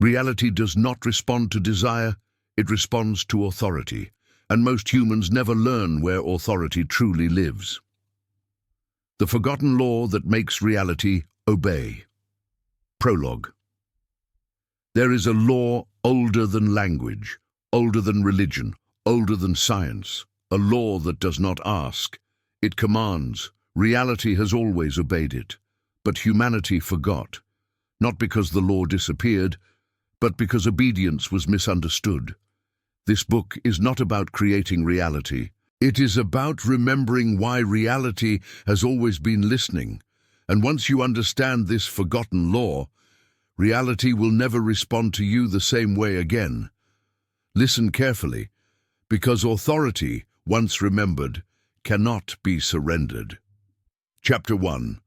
Reality does not respond to desire, it responds to authority, and most humans never learn where authority truly lives. The forgotten law that makes reality obey. Prologue. There is a law older than language, older than religion, older than science, a law that does not ask. It commands. Reality has always obeyed it, but humanity forgot, not because the law disappeared, but because obedience was misunderstood. This book is not about creating reality. It is about remembering why reality has always been listening. And once you understand this forgotten law, reality will never respond to you the same way again. Listen carefully, because authority, once remembered, cannot be surrendered. Chapter 1.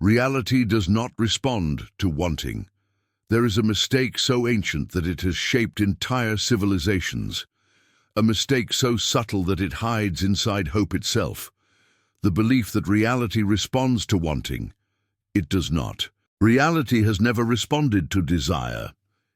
Reality does not respond to wanting. There is a mistake so ancient that it has shaped entire civilizations, a mistake so subtle that it hides inside hope itself, the belief that reality responds to wanting. It does not. Reality has never responded to desire.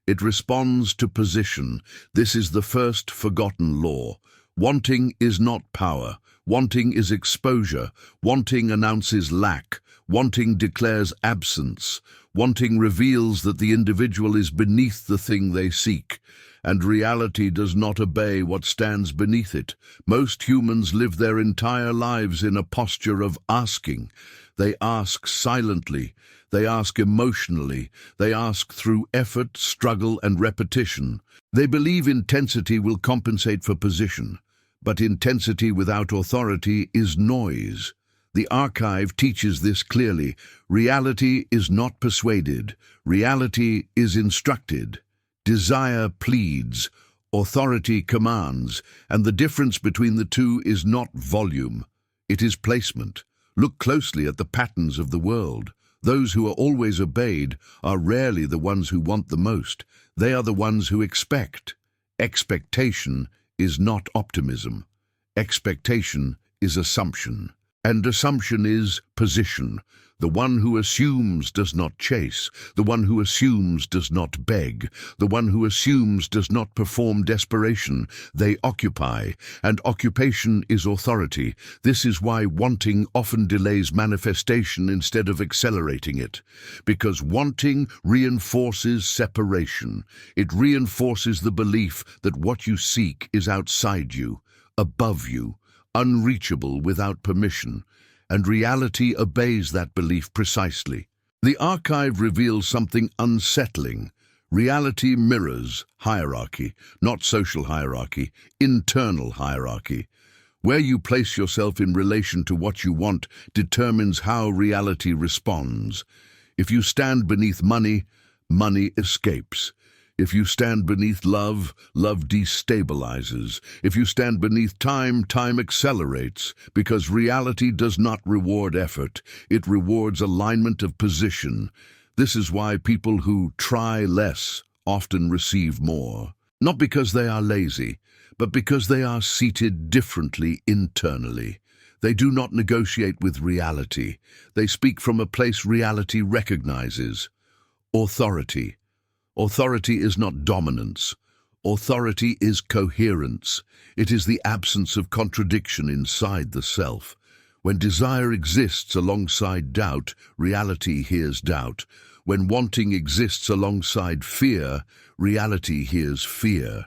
It responds to position. This is the first forgotten law. Wanting is not power. Wanting is exposure. Wanting announces lack. Wanting declares absence. Wanting reveals that the individual is beneath the thing they seek, and reality does not obey what stands beneath it. Most humans live their entire lives in a posture of asking. They ask silently. They ask emotionally. They ask through effort, struggle, and repetition. They believe intensity will compensate for position, but intensity without authority is noise. The archive teaches this clearly. Reality is not persuaded. Reality is instructed. Desire pleads. Authority commands. And the difference between the two is not volume. It is placement. Look closely at the patterns of the world. Those who are always obeyed are rarely the ones who want the most. They are the ones who expect. Expectation is not optimism. Expectation is assumption. And assumption is position. The one who assumes does not chase. The one who assumes does not beg. The one who assumes does not perform desperation. They occupy, and occupation is authority. This is why wanting often delays manifestation instead of accelerating it. Because wanting reinforces separation. It reinforces the belief that what you seek is outside you, above you, unreachable without permission, and reality obeys that belief precisely. The archive reveals something unsettling. Reality mirrors hierarchy, not social hierarchy, internal hierarchy. Where you place yourself in relation to what you want determines how reality responds. If you stand beneath money, money escapes. If you stand beneath love, love destabilizes. If you stand beneath time, time accelerates, because reality does not reward effort. It rewards alignment of position. This is why people who try less often receive more. Not because they are lazy, but because they are seated differently internally. They do not negotiate with reality. They speak from a place reality recognizes. Authority. Authority is not dominance. Authority is coherence. It is the absence of contradiction inside the self. When desire exists alongside doubt, reality hears doubt. When wanting exists alongside fear, reality hears fear.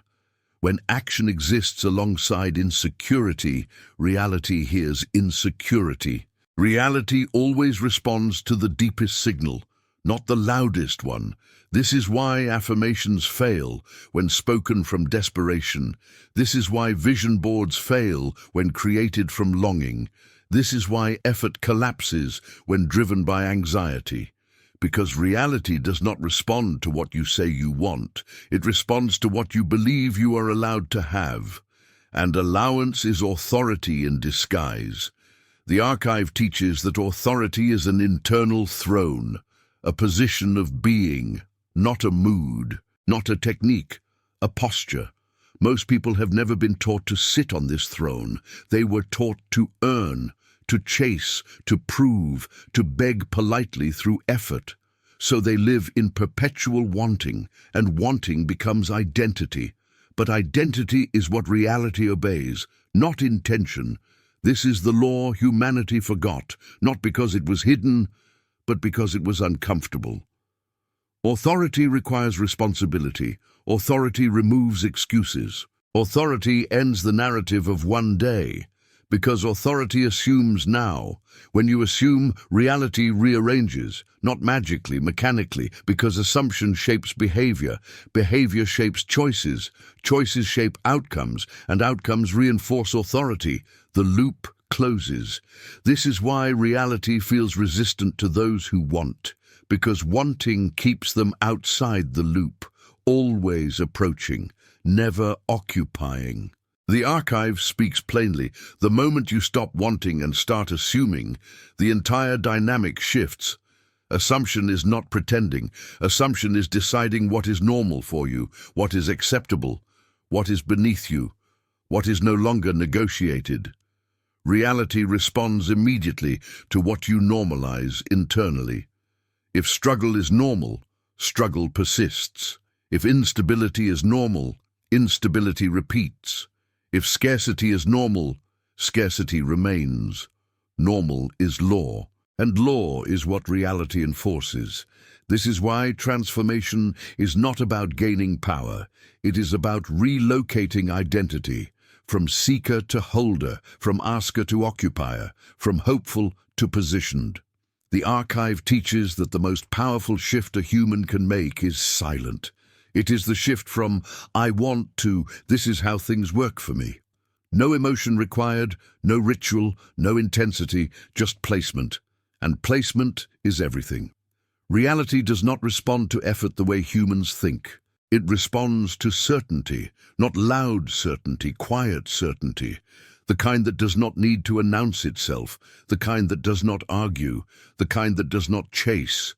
When action exists alongside insecurity, reality hears insecurity. Reality always responds to the deepest signal, not the loudest one. This is why affirmations fail when spoken from desperation. This is why vision boards fail when created from longing. This is why effort collapses when driven by anxiety. Because reality does not respond to what you say you want. It responds to what you believe you are allowed to have. And allowance is authority in disguise. The archive teaches that authority is an internal throne, a position of being. Not a mood, not a technique, a posture. Most people have never been taught to sit on this throne. They were taught to earn, to chase, to prove, to beg politely through effort. So they live in perpetual wanting, and wanting becomes identity. But identity is what reality obeys, not intention. This is the law humanity forgot, not because it was hidden, but because it was uncomfortable. Authority requires responsibility. Authority removes excuses. Authority ends the narrative of one day, because authority assumes now. When you assume, reality rearranges, not magically, mechanically, because assumption shapes behavior. Behavior shapes choices. Choices shape outcomes, and outcomes reinforce authority. The loop closes. This is why reality feels resistant to those who want, because wanting keeps them outside the loop, always approaching, never occupying. The archive speaks plainly. The moment you stop wanting and start assuming, the entire dynamic shifts. Assumption is not pretending. Assumption is deciding what is normal for you, what is acceptable, what is beneath you, what is no longer negotiated. Reality responds immediately to what you normalize internally. If struggle is normal, struggle persists. If instability is normal, instability repeats. If scarcity is normal, scarcity remains. Normal is law, and law is what reality enforces. This is why transformation is not about gaining power. It is about relocating identity, from seeker to holder, from asker to occupier, from hopeful to positioned. The archive teaches that the most powerful shift a human can make is silent. It is the shift from "I want" to "this is how things work for me." No emotion required, no ritual, no intensity, just placement. And placement is everything. Reality does not respond to effort the way humans think. It responds to certainty, not loud certainty, quiet certainty. The kind that does not need to announce itself, the kind that does not argue, the kind that does not chase.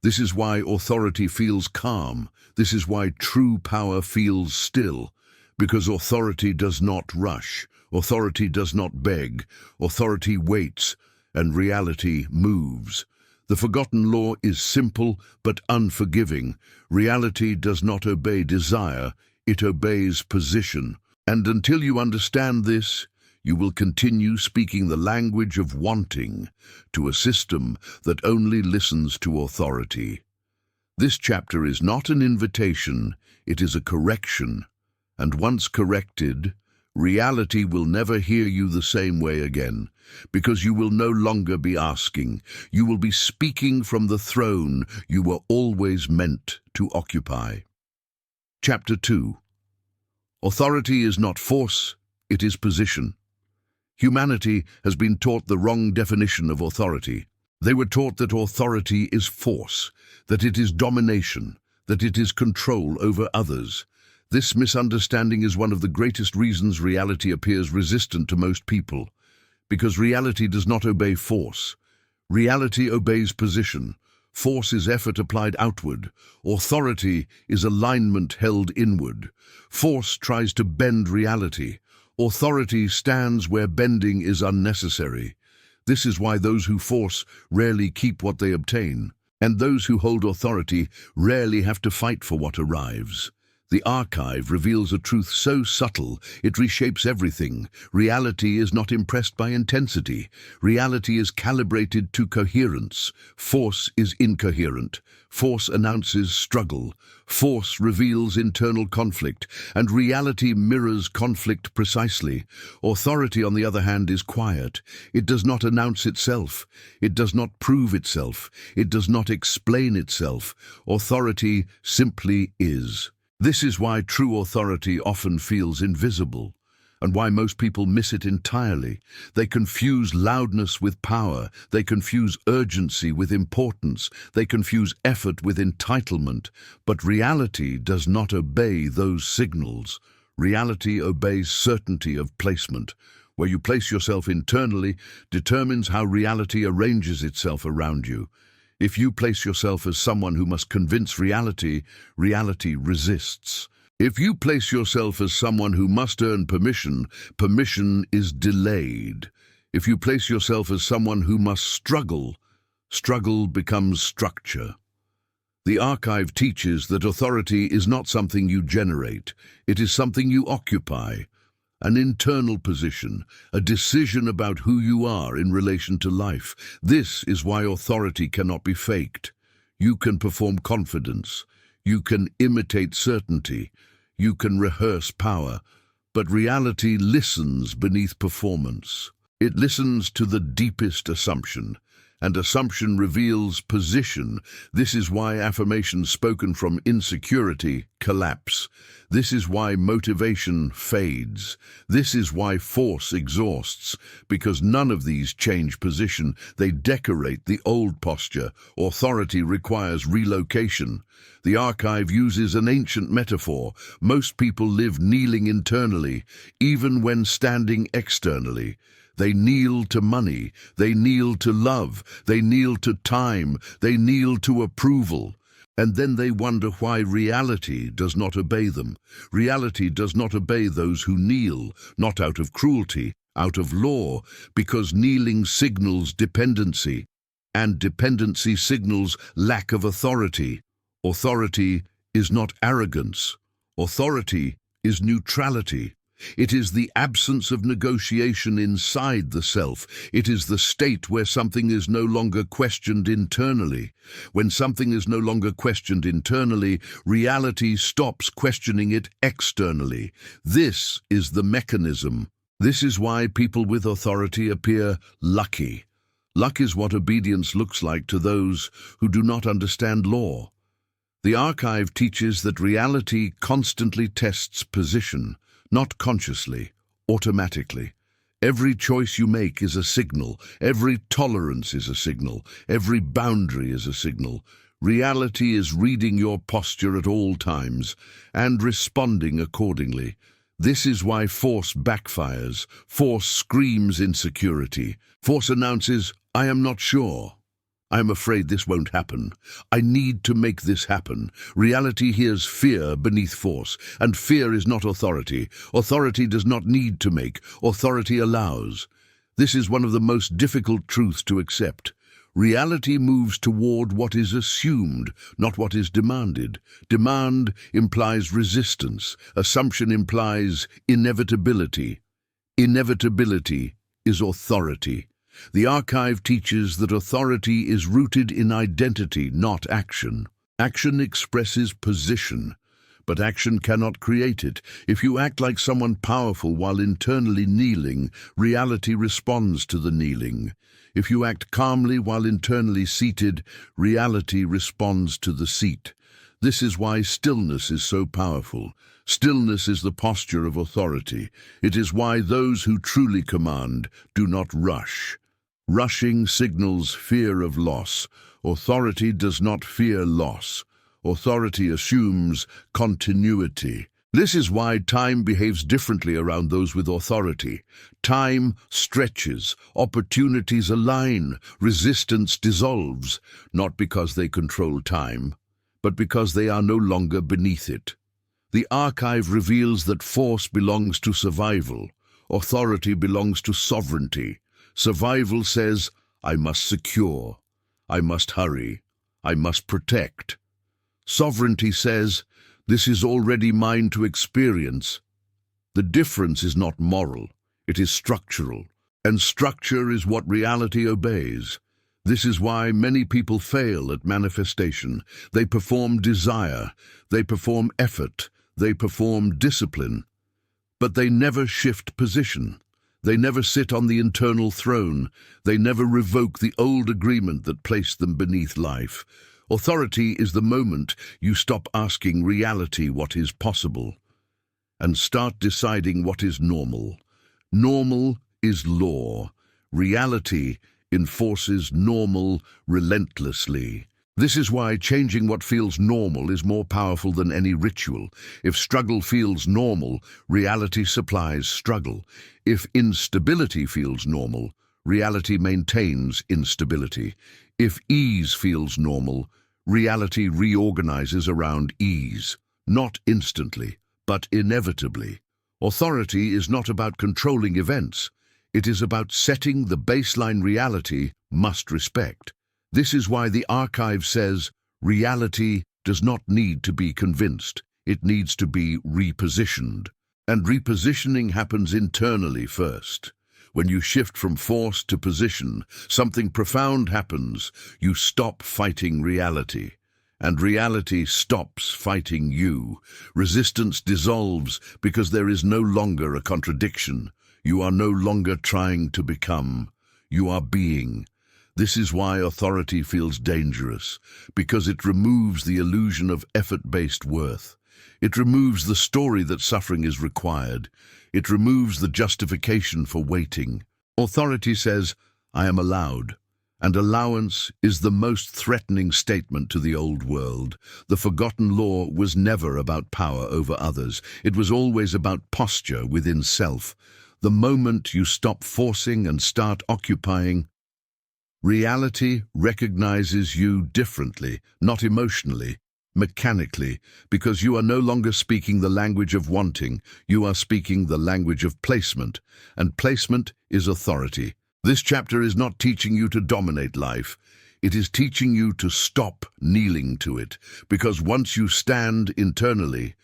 This is why authority feels calm. This is why true power feels still. Because authority does not rush. Authority does not beg. Authority waits, and reality moves. The forgotten law is simple but unforgiving. Reality does not obey desire, it obeys position. And until you understand this, you will continue speaking the language of wanting to a system that only listens to authority. This chapter is not an invitation, it is a correction. And once corrected, reality will never hear you the same way again, because you will no longer be asking. You will be speaking from the throne you were always meant to occupy. Chapter 2. Authority is not force, it is position. Humanity has been taught the wrong definition of authority. They were taught that authority is force, that it is domination, that it is control over others. This misunderstanding is one of the greatest reasons reality appears resistant to most people, because reality does not obey force. Reality obeys position. Force is effort applied outward. Authority is alignment held inward. Force tries to bend reality. Authority stands where bending is unnecessary. This is why those who force rarely keep what they obtain, and those who hold authority rarely have to fight for what arrives. The archive reveals a truth so subtle, it reshapes everything. Reality is not impressed by intensity. Reality is calibrated to coherence. Force is incoherent. Force announces struggle. Force reveals internal conflict, and reality mirrors conflict precisely. Authority, on the other hand, is quiet. It does not announce itself. It does not prove itself. It does not explain itself. Authority simply is. This is why true authority often feels invisible, and why most people miss it entirely. They confuse loudness with power. They confuse urgency with importance. They confuse effort with entitlement. But reality does not obey those signals. Reality obeys certainty of placement. Where you place yourself internally determines how reality arranges itself around you. If you place yourself as someone who must convince reality, reality resists. If you place yourself as someone who must earn permission, permission is delayed. If you place yourself as someone who must struggle, struggle becomes structure. The archive teaches that authority is not something you generate, it is something you occupy, an internal position, a decision about who you are in relation to life. This is why authority cannot be faked. You can perform confidence, you can imitate certainty, you can rehearse power, but reality listens beneath performance. It listens to the deepest assumption, and assumption reveals position. This is why affirmations spoken from insecurity collapse. This is why motivation fades. This is why force exhausts, because none of these change position. They decorate the old posture. Authority requires relocation. The archive uses an ancient metaphor. Most people live kneeling internally, even when standing externally. They kneel to money, they kneel to love, they kneel to time, they kneel to approval. And then they wonder why reality does not obey them. Reality does not obey those who kneel, not out of cruelty, out of law, because kneeling signals dependency, and dependency signals lack of authority. Authority is not arrogance. Authority is neutrality. It is the absence of negotiation inside the self. It is the state where something is no longer questioned internally. When something is no longer questioned internally, reality stops questioning it externally. This is the mechanism. This is why people with authority appear lucky. Luck is what obedience looks like to those who do not understand law. The archive teaches that reality constantly tests position. Not consciously, automatically. Every choice you make is a signal. Every tolerance is a signal. Every boundary is a signal. Reality is reading your posture at all times and responding accordingly. This is why force backfires. Force screams insecurity. Force announces, I am not sure. I am afraid this won't happen. I need to make this happen. Reality hears fear beneath force, and fear is not authority. Authority does not need to make. Authority allows. This is one of the most difficult truths to accept. Reality moves toward what is assumed, not what is demanded. Demand implies resistance. Assumption implies inevitability. Inevitability is authority. The archive teaches that authority is rooted in identity, not action. Action expresses position, but action cannot create it. If you act like someone powerful while internally kneeling, reality responds to the kneeling. If you act calmly while internally seated, reality responds to the seat. This is why stillness is so powerful. Stillness is the posture of authority. It is why those who truly command do not rush. Rushing signals fear of loss. Authority does not fear loss. Authority assumes continuity. This is why time behaves differently around those with authority. Time stretches, opportunities align, resistance dissolves, not because they control time, but because they are no longer beneath it. The archive reveals that force belongs to survival. Authority belongs to sovereignty. Survival says, I must secure, I must hurry, I must protect. Sovereignty says, this is already mine to experience. The difference is not moral, it is structural, and structure is what reality obeys. This is why many people fail at manifestation. They perform desire, they perform effort, they perform discipline, but they never shift position. They never sit on the internal throne. They never revoke the old agreement that placed them beneath life. Authority is the moment you stop asking reality what is possible and start deciding what is normal. Normal is law. Reality enforces normal relentlessly. This is why changing what feels normal is more powerful than any ritual. If struggle feels normal, reality supplies struggle. If instability feels normal, reality maintains instability. If ease feels normal, reality reorganizes around ease. Not instantly, but inevitably. Authority is not about controlling events. It is about setting the baseline reality must respect. This is why the archive says, Reality does not need to be convinced. It needs to be repositioned. And repositioning happens internally first. When you shift from force to position, something profound happens. You stop fighting reality. And reality stops fighting you. Resistance dissolves because there is no longer a contradiction. You are no longer trying to become. You are being. This is why authority feels dangerous, because it removes the illusion of effort-based worth. It removes the story that suffering is required. It removes the justification for waiting. Authority says, I am allowed. And allowance is the most threatening statement to the old world. The forgotten law was never about power over others. It was always about posture within self. The moment you stop forcing and start occupying, reality recognizes you differently, not emotionally, mechanically, because you are no longer speaking the language of wanting. You are speaking the language of placement, and placement is authority. This chapter is not teaching you to dominate life. It is teaching you to stop kneeling to it, because once you stand internally,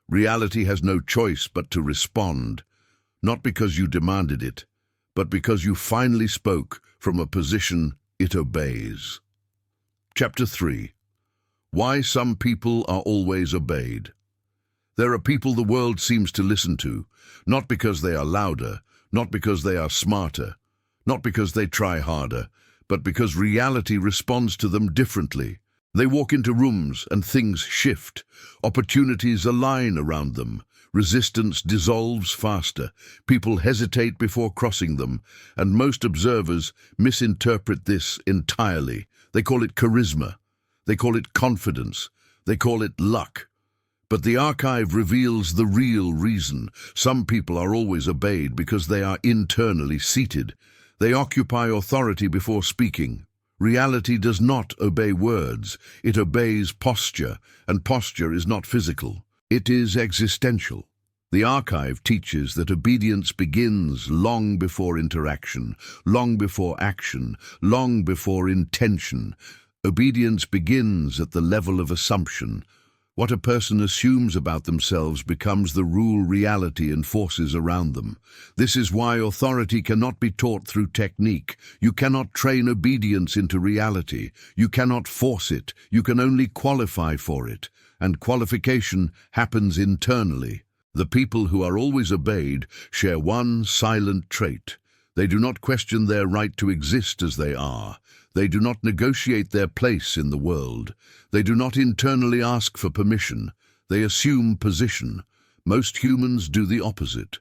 reality has no choice but to respond, not because you demanded it, but because you finally spoke from a position it obeys. Chapter 3. Why some people are always obeyed. There are people the world seems to listen to, not because they are louder, not because they are smarter, not because they try harder, but because reality responds to them differently. They walk into rooms and things shift. Opportunities align around them. Resistance dissolves faster. People hesitate before crossing them, and most observers misinterpret this entirely. They call it charisma. They call it confidence. They call it luck. But the archive reveals the real reason. Some people are always obeyed because they are internally seated. They occupy authority before speaking. Reality does not obey words. It obeys posture, and posture is not physical. It is existential. The archive teaches that obedience begins long before interaction, long before action, long before intention. Obedience begins at the level of assumption. What a person assumes about themselves becomes the rule reality enforces around them. This is why authority cannot be taught through technique. You cannot train obedience into reality. You cannot force it. You can only qualify for it. And qualification happens internally. The people who are always obeyed share one silent trait. They do not question their right to exist as they are. They do not negotiate their place in the world. They do not internally ask for permission. They assume position. Most humans do the opposite.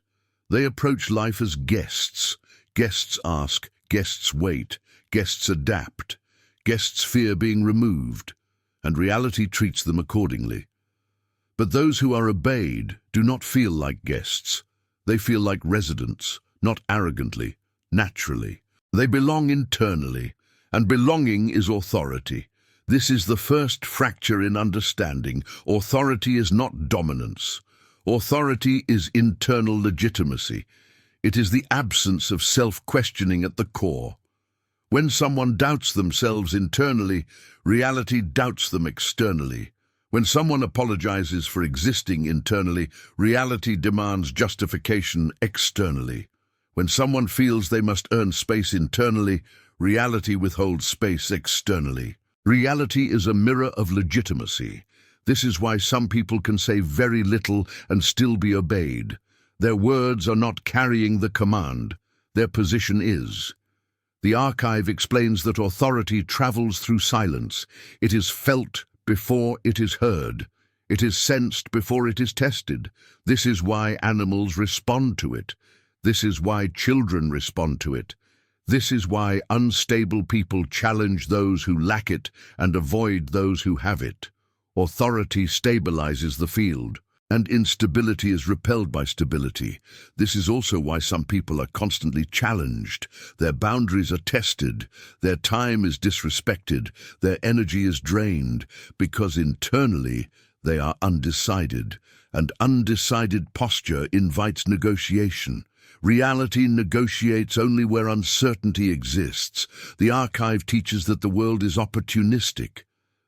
They approach life as guests. Guests ask, guests wait, guests adapt, guests fear being removed, and reality treats them accordingly. But those who are obeyed do not feel like guests. They feel like residents, not arrogantly, naturally. They belong internally. And belonging is authority. This is the first fracture in understanding. Authority is not dominance. Authority is internal legitimacy. It is the absence of self-questioning at the core. When someone doubts themselves internally, reality doubts them externally. When someone apologizes for existing internally, reality demands justification externally. When someone feels they must earn space internally, reality withholds space externally. Reality is a mirror of legitimacy. This is why some people can say very little and still be obeyed. Their words are not carrying the command. Their position is. The archive explains that authority travels through silence. It is felt before it is heard. It is sensed before it is tested. This is why animals respond to it. This is why children respond to it. This is why unstable people challenge those who lack it and avoid those who have it. Authority stabilizes the field, and instability is repelled by stability. This is also why some people are constantly challenged. Their boundaries are tested, their time is disrespected, their energy is drained, because internally they are undecided, and undecided posture invites negotiation. Reality negotiates only where uncertainty exists. The archive teaches that the world is opportunistic,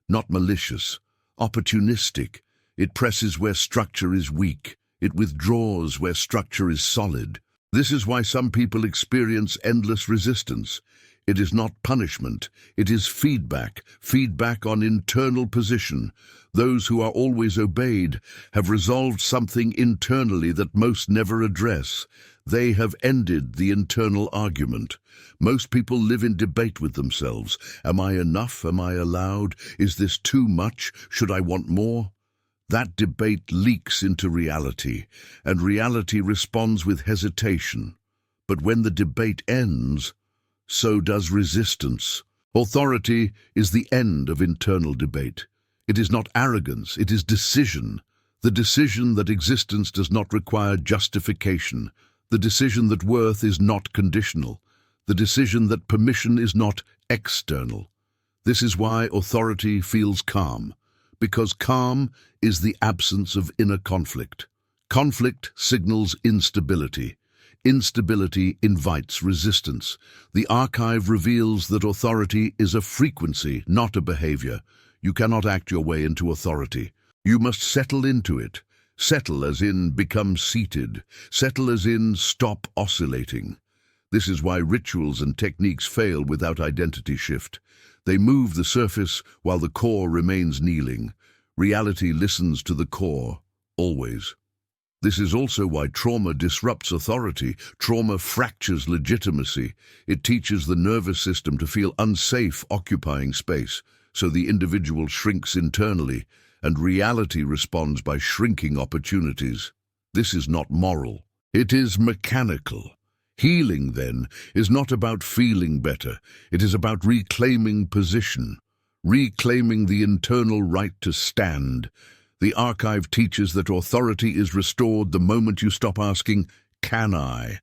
not malicious, opportunistic. It presses where structure is weak. It withdraws where structure is solid. This is why some people experience endless resistance. It is not punishment, it is feedback, feedback on internal position. Those who are always obeyed have resolved something internally that most never address. They have ended the internal argument. Most people live in debate with themselves. Am I enough? Am I allowed? Is this too much? Should I want more? That debate leaks into reality, and reality responds with hesitation. But when the debate ends, so does resistance. Authority is the end of internal debate. It is not arrogance, it is decision. The decision that existence does not require justification. The decision that worth is not conditional. The decision that permission is not external. This is why authority feels calm, because calm is the absence of inner conflict. Conflict signals instability. Instability invites resistance. The archive reveals that authority is a frequency, not a behavior. You cannot act your way into authority. You must settle into it. Settle as in become seated. Settle as in stop oscillating. This is why rituals and techniques fail without identity shift. They move the surface while the core remains kneeling. Reality listens to the core, always. This is also why trauma disrupts authority. Trauma fractures legitimacy. It teaches the nervous system to feel unsafe occupying space, so the individual shrinks internally, and reality responds by shrinking opportunities. This is not moral. It is mechanical. Healing, then, is not about feeling better. It is about reclaiming position, reclaiming the internal right to stand. The archive teaches that authority is restored the moment you stop asking, "Can I?"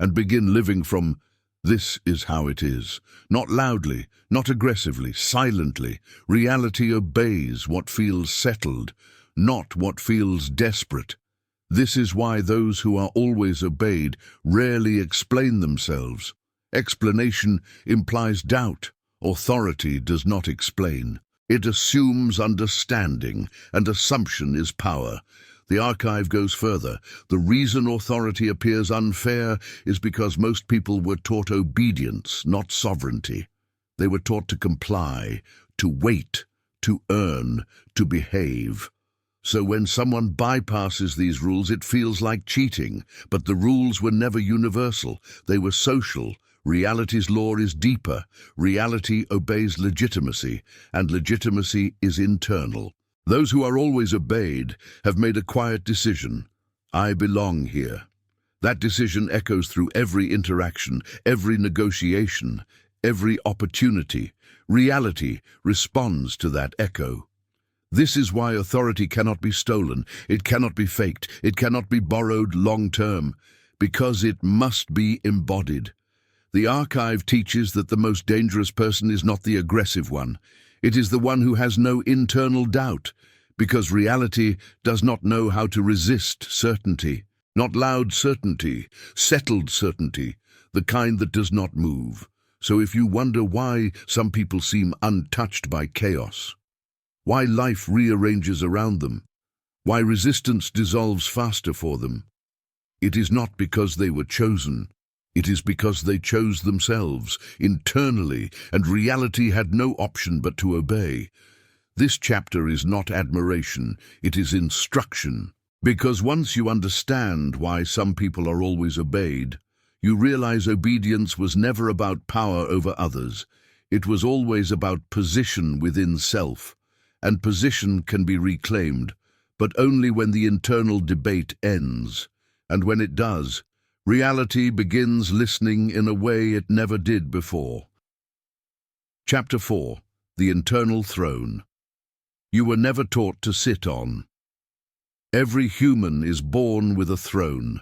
and begin living from, "This is how it is." Not loudly, not aggressively, silently. Reality obeys what feels settled, not what feels desperate. This is why those who are always obeyed rarely explain themselves. Explanation implies doubt. Authority does not explain. It assumes understanding, and assumption is power. The archive goes further. The reason authority appears unfair is because most people were taught obedience, not sovereignty. They were taught to comply, to wait, to earn, to behave. So when someone bypasses these rules, it feels like cheating. But the rules were never universal. They were social. Reality's law is deeper. Reality obeys legitimacy, and legitimacy is internal. Those who are always obeyed have made a quiet decision. I belong here. That decision echoes through every interaction, every negotiation, every opportunity. Reality responds to that echo. This is why authority cannot be stolen. It cannot be faked. It cannot be borrowed long-term, because it must be embodied. The archive teaches that the most dangerous person is not the aggressive one. It is the one who has no internal doubt, because reality does not know how to resist certainty. Not loud certainty, settled certainty, the kind that does not move. So if you wonder why some people seem untouched by chaos, why life rearranges around them, why resistance dissolves faster for them, it is not because they were chosen. It is because they chose themselves, internally, and reality had no option but to obey. This chapter is not admiration, it is instruction. Because once you understand why some people are always obeyed, you realize obedience was never about power over others. It was always about position within self, and position can be reclaimed, but only when the internal debate ends. And when it does, reality begins listening in a way it never did before. Chapter 4. The Internal Throne. You were never taught to sit on. Every human is born with a throne,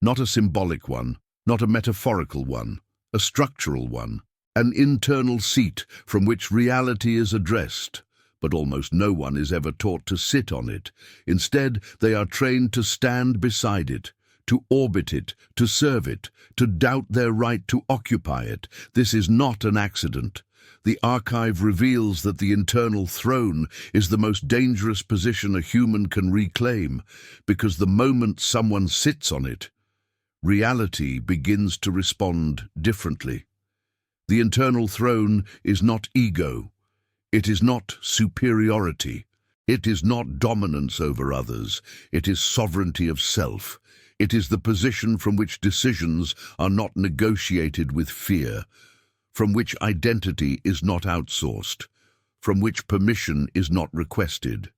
not a symbolic one, not a metaphorical one, a structural one, an internal seat from which reality is addressed, but almost no one is ever taught to sit on it. Instead, they are trained to stand beside it, to orbit it, to serve it, to doubt their right to occupy it. This is not an accident. The archive reveals that the internal throne is the most dangerous position a human can reclaim, because the moment someone sits on it, reality begins to respond differently. The internal throne is not ego. It is not superiority. It is not dominance over others. It is sovereignty of self. It is the position from which decisions are not negotiated with fear, from which identity is not outsourced, from which permission is not requested.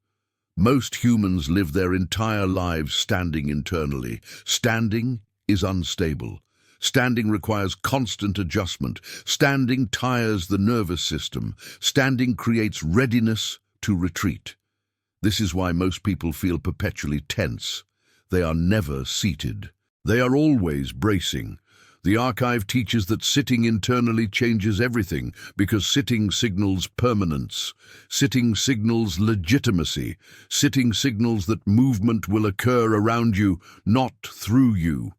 Most humans live their entire lives standing internally. Standing is unstable. Standing requires constant adjustment. Standing tires the nervous system. Standing creates readiness to retreat. This is why most people feel perpetually tense. They are never seated. They are always bracing. The archive teaches that sitting internally changes everything, because sitting signals permanence. Sitting signals legitimacy. Sitting signals that movement will occur around you, not through you.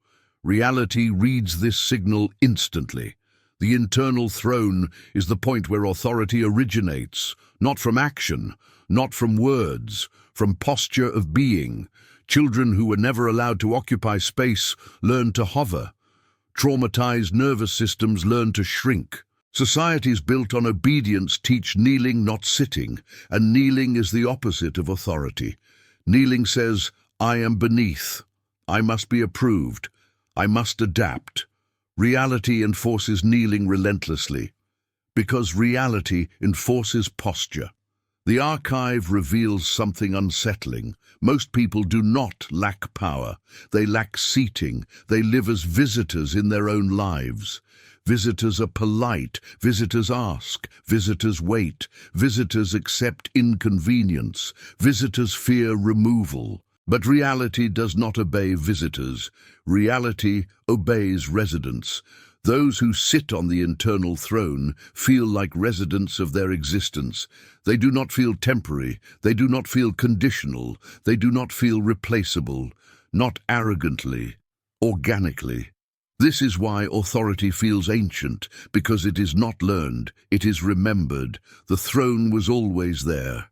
Reality reads this signal instantly. The internal throne is the point where authority originates, not from action, not from words, from posture of being. Children who were never allowed to occupy space learn to hover. Traumatized nervous systems learn to shrink. Societies built on obedience teach kneeling, not sitting, and kneeling is the opposite of authority. Kneeling says, I am beneath. I must be approved. I must adapt. Reality enforces kneeling relentlessly, because reality enforces posture. The archive reveals something unsettling. Most people do not lack power. They lack seating. They live as visitors in their own lives. Visitors are polite. Visitors ask. Visitors wait. Visitors accept inconvenience. Visitors fear removal. But reality does not obey visitors. Reality obeys residents. Those who sit on the internal throne feel like residents of their existence. They do not feel temporary. They do not feel conditional. They do not feel replaceable. Not arrogantly, organically. This is why authority feels ancient, because it is not learned, it is remembered. The throne was always there.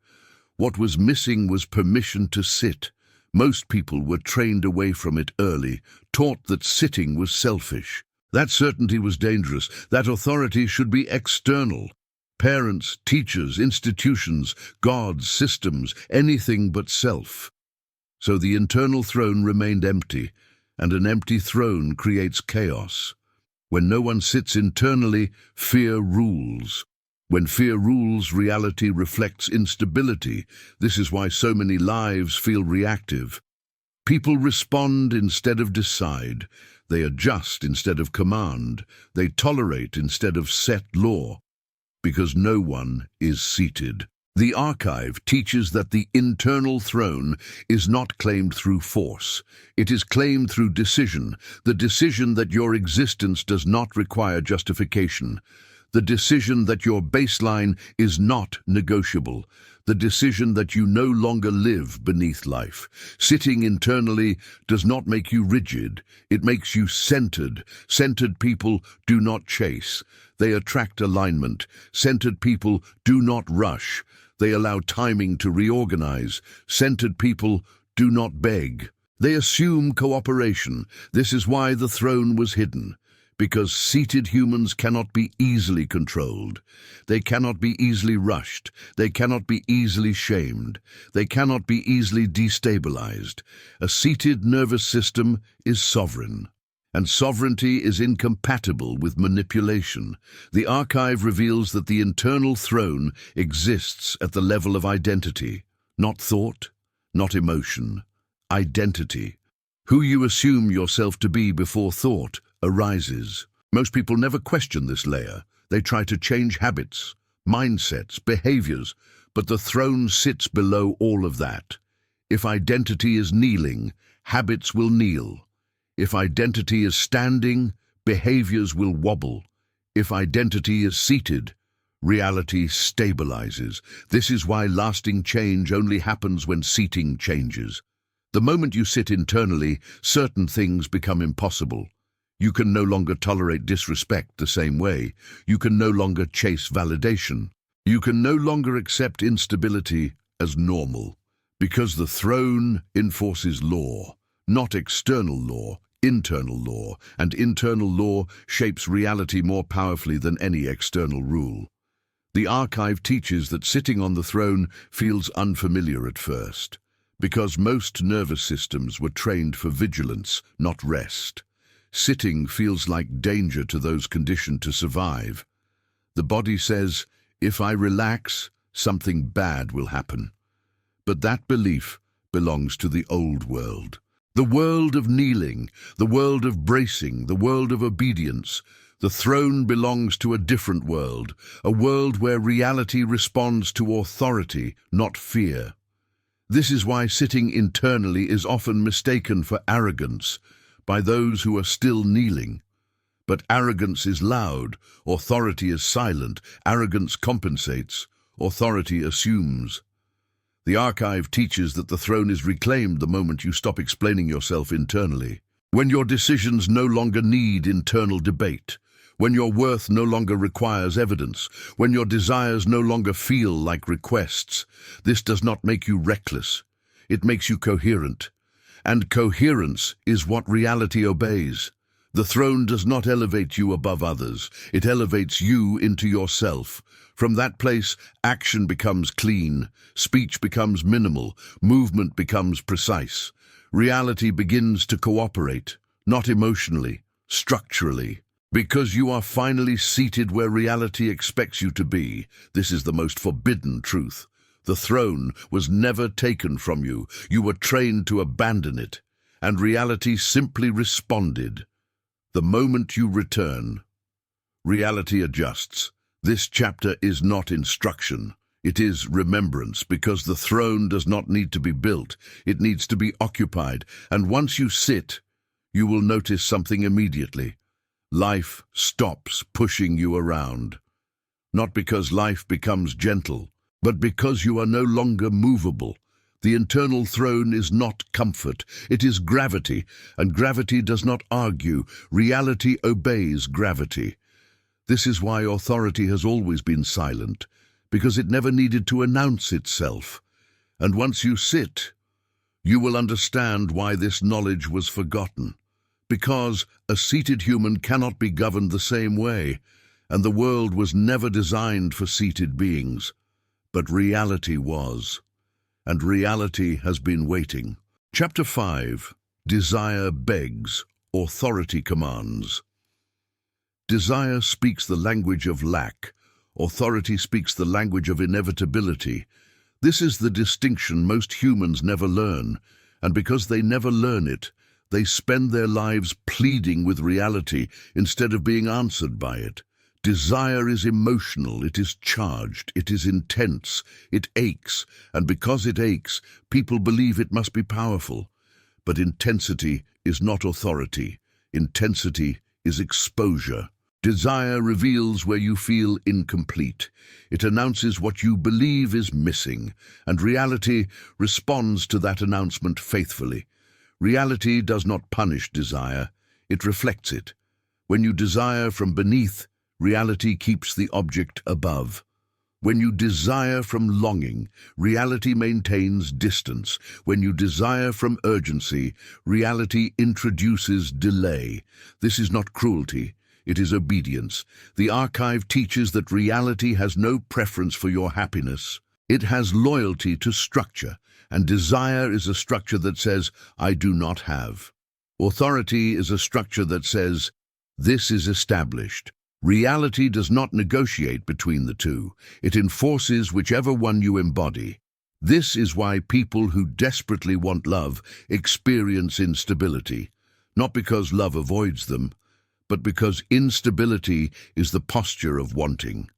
What was missing was permission to sit. Most people were trained away from it early, taught that sitting was selfish. That certainty was dangerous. That authority should be external. Parents, teachers, institutions, gods, systems, anything but self. So the internal throne remained empty, and an empty throne creates chaos. When no one sits internally, fear rules. When fear rules, reality reflects instability. This is why so many lives feel reactive. People respond instead of decide. They adjust instead of command. They tolerate instead of set law, because no one is seated. The archive teaches that the internal throne is not claimed through force. It is claimed through decision, the decision that your existence does not require justification, the decision that your baseline is not negotiable, the decision that you no longer live beneath life. Sitting internally does not make you rigid, it makes you centered. Centered people do not chase, they attract alignment. Centered people do not rush, they allow timing to reorganize. Centered people do not beg, they assume cooperation. This is why the throne was hidden. Because seated humans cannot be easily controlled. They cannot be easily rushed. They cannot be easily shamed. They cannot be easily destabilized. A seated nervous system is sovereign, and sovereignty is incompatible with manipulation. The archive reveals that the internal throne exists at the level of identity, not thought, not emotion. Identity. Who you assume yourself to be before thought arises. Most people never question this layer. They try to change habits, mindsets, behaviors, but the throne sits below all of that. If identity is kneeling, habits will kneel. If identity is standing, behaviors will wobble. If identity is seated, reality stabilizes. This is why lasting change only happens when seating changes. The moment you sit internally, certain things become impossible. You can no longer tolerate disrespect the same way. You can no longer chase validation. You can no longer accept instability as normal, because the throne enforces law, not external law, internal law, and internal law shapes reality more powerfully than any external rule. The archive teaches that sitting on the throne feels unfamiliar at first, because most nervous systems were trained for vigilance, not rest. Sitting feels like danger to those conditioned to survive. The body says, if I relax, something bad will happen. But that belief belongs to the old world. The world of kneeling, the world of bracing, the world of obedience. The throne belongs to a different world, a world where reality responds to authority, not fear. This is why sitting internally is often mistaken for arrogance by those who are still kneeling. But arrogance is loud, authority is silent, arrogance compensates, authority assumes. The archive teaches that the throne is reclaimed the moment you stop explaining yourself internally. When your decisions no longer need internal debate, when your worth no longer requires evidence, when your desires no longer feel like requests, this does not make you reckless. It makes you coherent. And coherence is what reality obeys. The throne does not elevate you above others. It elevates you into yourself. From that place, action becomes clean, speech becomes minimal, movement becomes precise. Reality begins to cooperate, not emotionally, structurally. Because you are finally seated where reality expects you to be. This is the most forbidden truth. The throne was never taken from you. You were trained to abandon it, and reality simply responded. The moment you return, reality adjusts. This chapter is not instruction. It is remembrance, because the throne does not need to be built. It needs to be occupied, and once you sit, you will notice something immediately. Life stops pushing you around. Not because life becomes gentle, but because you are no longer movable. The internal throne is not comfort, it is gravity, and gravity does not argue. Reality obeys gravity. This is why authority has always been silent, because it never needed to announce itself. And once you sit, you will understand why this knowledge was forgotten. Because a seated human cannot be governed the same way, and the world was never designed for seated beings. But reality was. And reality has been waiting. Chapter 5. Desire begs, authority commands. Desire speaks the language of lack. Authority speaks the language of inevitability. This is the distinction most humans never learn, and because they never learn it, they spend their lives pleading with reality instead of being answered by it. Desire is emotional, it is charged, it is intense, it aches, and because it aches, people believe it must be powerful. But intensity is not authority. Intensity is exposure. Desire reveals where you feel incomplete. It announces what you believe is missing, and reality responds to that announcement faithfully. Reality does not punish desire, it reflects it. When you desire from beneath, reality keeps the object above. When you desire from longing, reality maintains distance. When you desire from urgency, reality introduces delay. This is not cruelty, it is obedience. The archive teaches that reality has no preference for your happiness. It has loyalty to structure, and desire is a structure that says, I do not have. Authority is a structure that says, this is established. Reality does not negotiate between the two. It enforces whichever one you embody. This is why people who desperately want love experience instability, not because love avoids them, but because instability is the posture of wanting.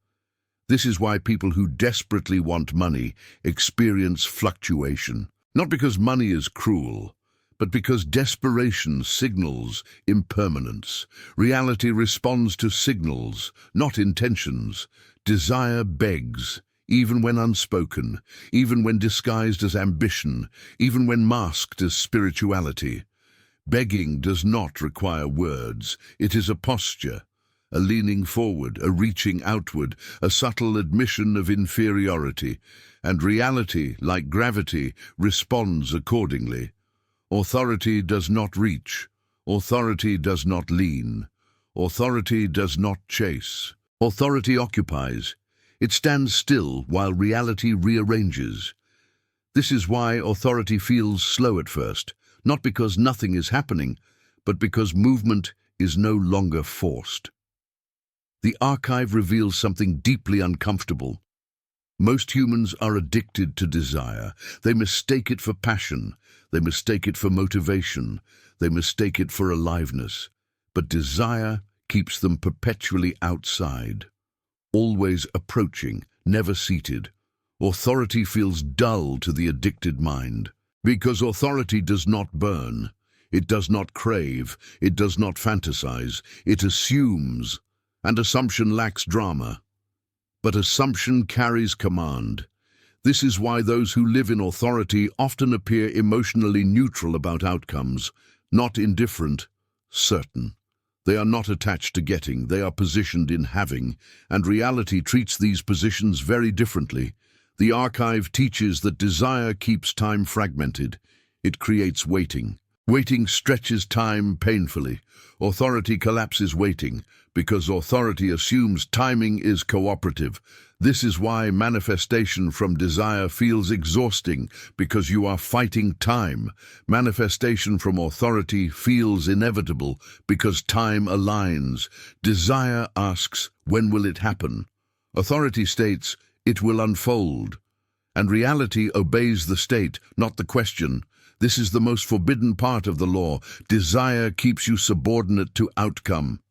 This is why people who desperately want money experience fluctuation, not because money is cruel, but because desperation signals impermanence. Reality responds to signals, not intentions. Desire begs, even when unspoken, even when disguised as ambition, even when masked as spirituality. Begging does not require words. It is a posture, a leaning forward, a reaching outward, a subtle admission of inferiority, and reality, like gravity, responds accordingly. Authority does not reach. Authority does not lean. Authority does not chase. Authority occupies. It stands still while reality rearranges. This is why authority feels slow at first, not because nothing is happening, but because movement is no longer forced. The archive reveals something deeply uncomfortable. Most humans are addicted to desire. They mistake it for passion. They mistake it for motivation. They mistake it for aliveness. But desire keeps them perpetually outside, always approaching, never seated. Authority feels dull to the addicted mind, because authority does not burn. It does not crave. It does not fantasize. It assumes, and assumption lacks drama. But assumption carries command. This is why those who live in authority often appear emotionally neutral about outcomes, not indifferent, certain. They are not attached to getting, they are positioned in having, and reality treats these positions very differently. The archive teaches that desire keeps time fragmented. It creates waiting. Waiting stretches time painfully. Authority collapses waiting, because authority assumes timing is cooperative. This is why manifestation from desire feels exhausting, because you are fighting time. Manifestation from authority feels inevitable, because time aligns. Desire asks, when will it happen? Authority states, it will unfold. And reality obeys the state, not the question. This is the most forbidden part of the law. Desire keeps you subordinate to outcome.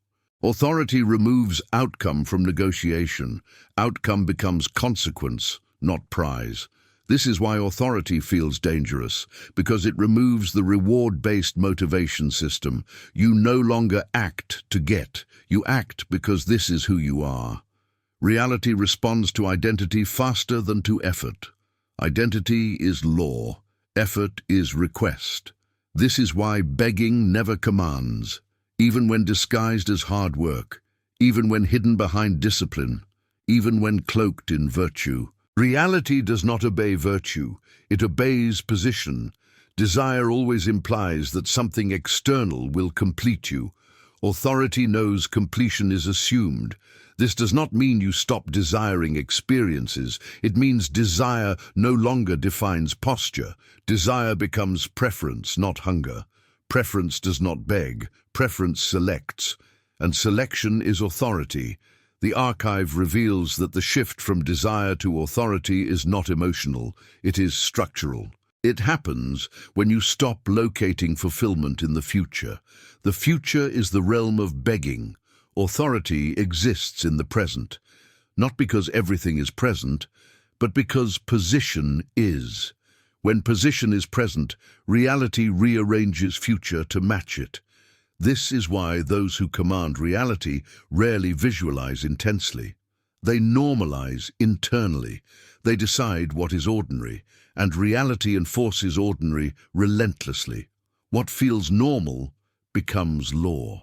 Authority removes outcome from negotiation. Outcome becomes consequence, not prize. This is why authority feels dangerous, because it removes the reward-based motivation system. You no longer act to get. You act because this is who you are. Reality responds to identity faster than to effort. Identity is law. Effort is request. This is why begging never commands, even when disguised as hard work, even when hidden behind discipline, even when cloaked in virtue. Reality does not obey virtue, it obeys position. Desire always implies that something external will complete you. Authority knows completion is assumed. This does not mean you stop desiring experiences. It means desire no longer defines posture. Desire becomes preference, not hunger. Preference does not beg. Preference selects. And selection is authority. The archive reveals that the shift from desire to authority is not emotional. It is structural. It happens when you stop locating fulfillment in the future. The future is the realm of begging. Authority exists in the present, not because everything is present, but because position is. When position is present, reality rearranges future to match it. This is why those who command reality rarely visualize intensely. They normalize internally. They decide what is ordinary, and reality enforces ordinary relentlessly. What feels normal becomes law.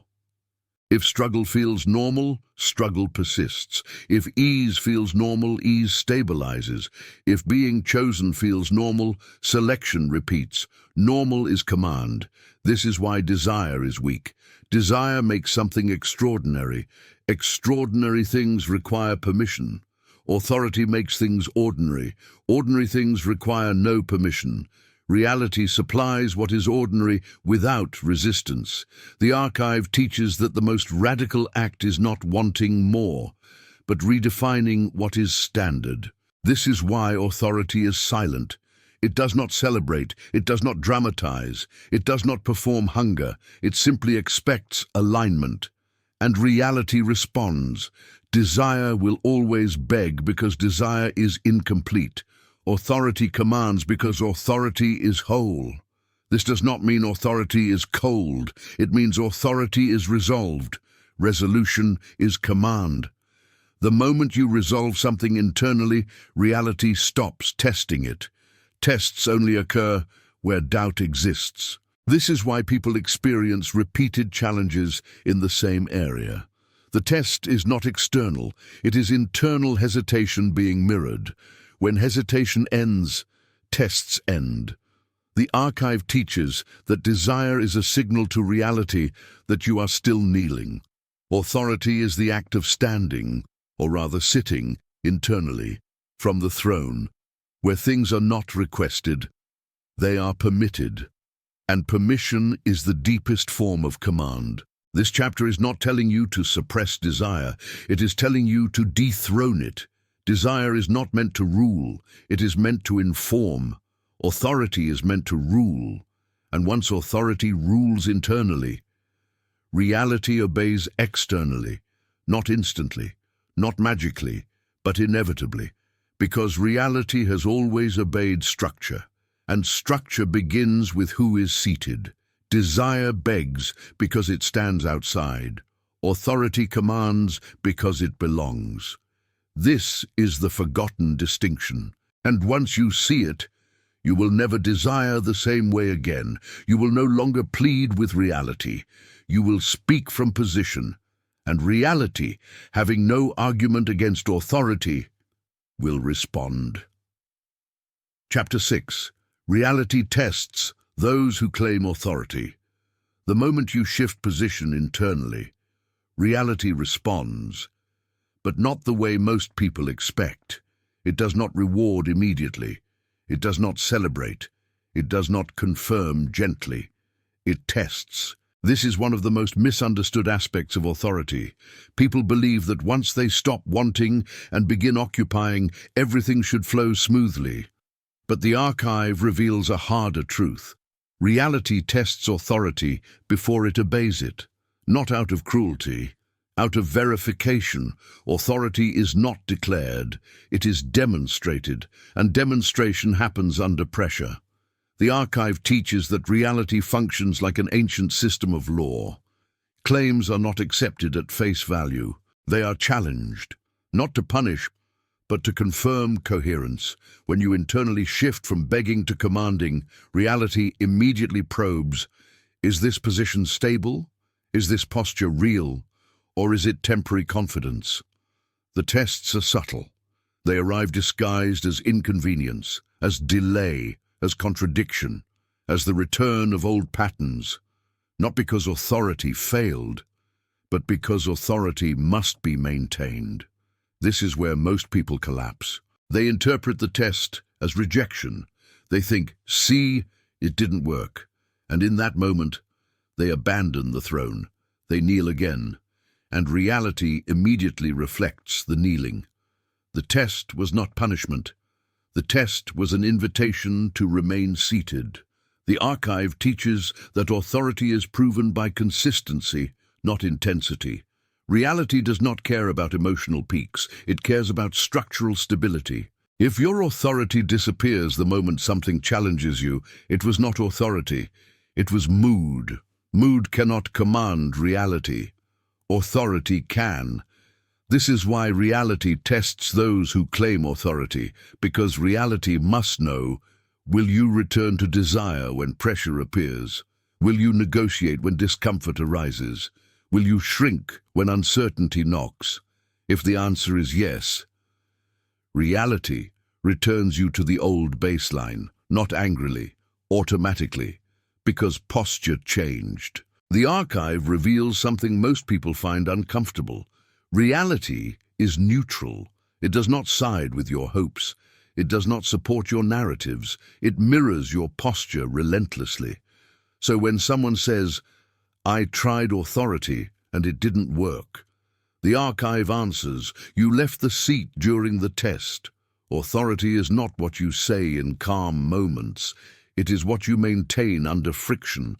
If struggle feels normal, struggle persists. If ease feels normal, ease stabilizes. If being chosen feels normal, selection repeats. Normal is command. This is why desire is weak. Desire makes something extraordinary. Extraordinary things require permission. Authority makes things ordinary. Ordinary things require no permission. Reality supplies what is ordinary without resistance. The archive teaches that the most radical act is not wanting more, but redefining what is standard. This is why authority is silent. It does not celebrate, it does not dramatize, it does not perform hunger, it simply expects alignment. And reality responds. Desire will always beg because desire is incomplete. Authority commands because authority is whole. This does not mean authority is cold. It means authority is resolved. Resolution is command. The moment you resolve something internally, reality stops testing it. Tests only occur where doubt exists. This is why people experience repeated challenges in the same area. The test is not external, it is internal hesitation being mirrored. When hesitation ends, tests end. The archive teaches that desire is a signal to reality that you are still kneeling. Authority is the act of standing, or rather sitting, internally, from the throne, where things are not requested, they are permitted. And permission is the deepest form of command. This chapter is not telling you to suppress desire, it is telling you to dethrone it. Desire is not meant to rule, it is meant to inform. Authority is meant to rule, and once authority rules internally, reality obeys externally, not instantly, not magically, but inevitably, because reality has always obeyed structure, and structure begins with who is seated. Desire begs because it stands outside. Authority commands because it belongs. This is the forgotten distinction, and once you see it, you will never desire the same way again. You will no longer plead with reality. You will speak from position, and reality, having no argument against authority, will respond. Chapter 6. Reality tests those who claim authority. The moment you shift position internally, reality responds, but not the way most people expect. It does not reward immediately. It does not celebrate. It does not confirm gently. It tests. This is one of the most misunderstood aspects of authority. People believe that once they stop wanting and begin occupying, everything should flow smoothly. But the archive reveals a harder truth. Reality tests authority before it obeys it. Not out of cruelty, out of verification. Authority is not declared, it is demonstrated, and demonstration happens under pressure. The archive teaches that reality functions like an ancient system of law. Claims are not accepted at face value. They are challenged, not to punish, but to confirm coherence. When you internally shift from begging to commanding, reality immediately probes, is this position stable? Is this posture real? Or is it temporary confidence? The tests are subtle. They arrive disguised as inconvenience, as delay, as contradiction, as the return of old patterns, not because authority failed, but because authority must be maintained. This is where most people collapse. They interpret the test as rejection. They think, see, it didn't work. And in that moment, they abandon the throne. They kneel again, and reality immediately reflects the kneeling. The test was not punishment. The test was an invitation to remain seated. The archive teaches that authority is proven by consistency, not intensity. Reality does not care about emotional peaks, it cares about structural stability. If your authority disappears the moment something challenges you, it was not authority, it was mood. Mood cannot command reality. Authority can. This is why reality tests those who claim authority, because reality must know, will you return to desire when pressure appears? Will you negotiate when discomfort arises? Will you shrink when uncertainty knocks? If the answer is yes, reality returns you to the old baseline, not angrily, automatically, because posture changed. The archive reveals something most people find uncomfortable. Reality is neutral. It does not side with your hopes. It does not support your narratives. It mirrors your posture relentlessly. So when someone says, I tried authority and it didn't work, the archive answers, you left the seat during the test. Authority is not what you say in calm moments. It is what you maintain under friction.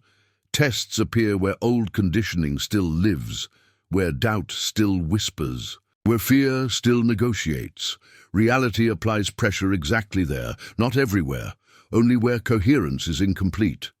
Tests appear where old conditioning still lives, where doubt still whispers, where fear still negotiates. Reality applies pressure exactly there, not everywhere, only where coherence is incomplete.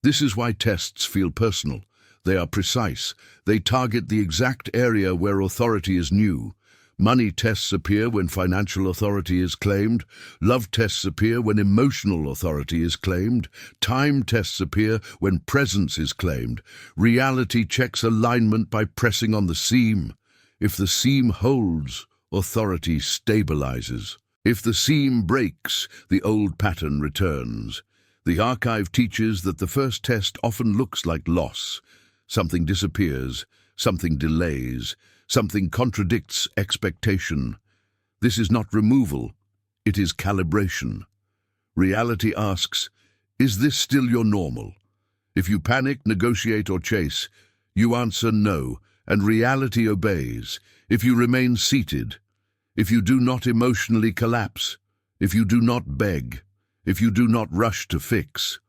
This is why tests feel personal. They are precise. They target the exact area where authority is new, Money tests appear when financial authority is claimed. Love tests appear when emotional authority is claimed. Time tests appear when presence is claimed. Reality checks alignment by pressing on the seam. If the seam holds, authority stabilizes. If the seam breaks, the old pattern returns. The archive teaches that the first test often looks like loss. Something disappears, something delays, something contradicts expectation. This is not removal, it is calibration. Reality asks, is this still your normal? If you panic, negotiate, or chase, you answer no, and reality obeys. If you remain seated, if you do not emotionally collapse, if you do not beg, if you do not rush to fix,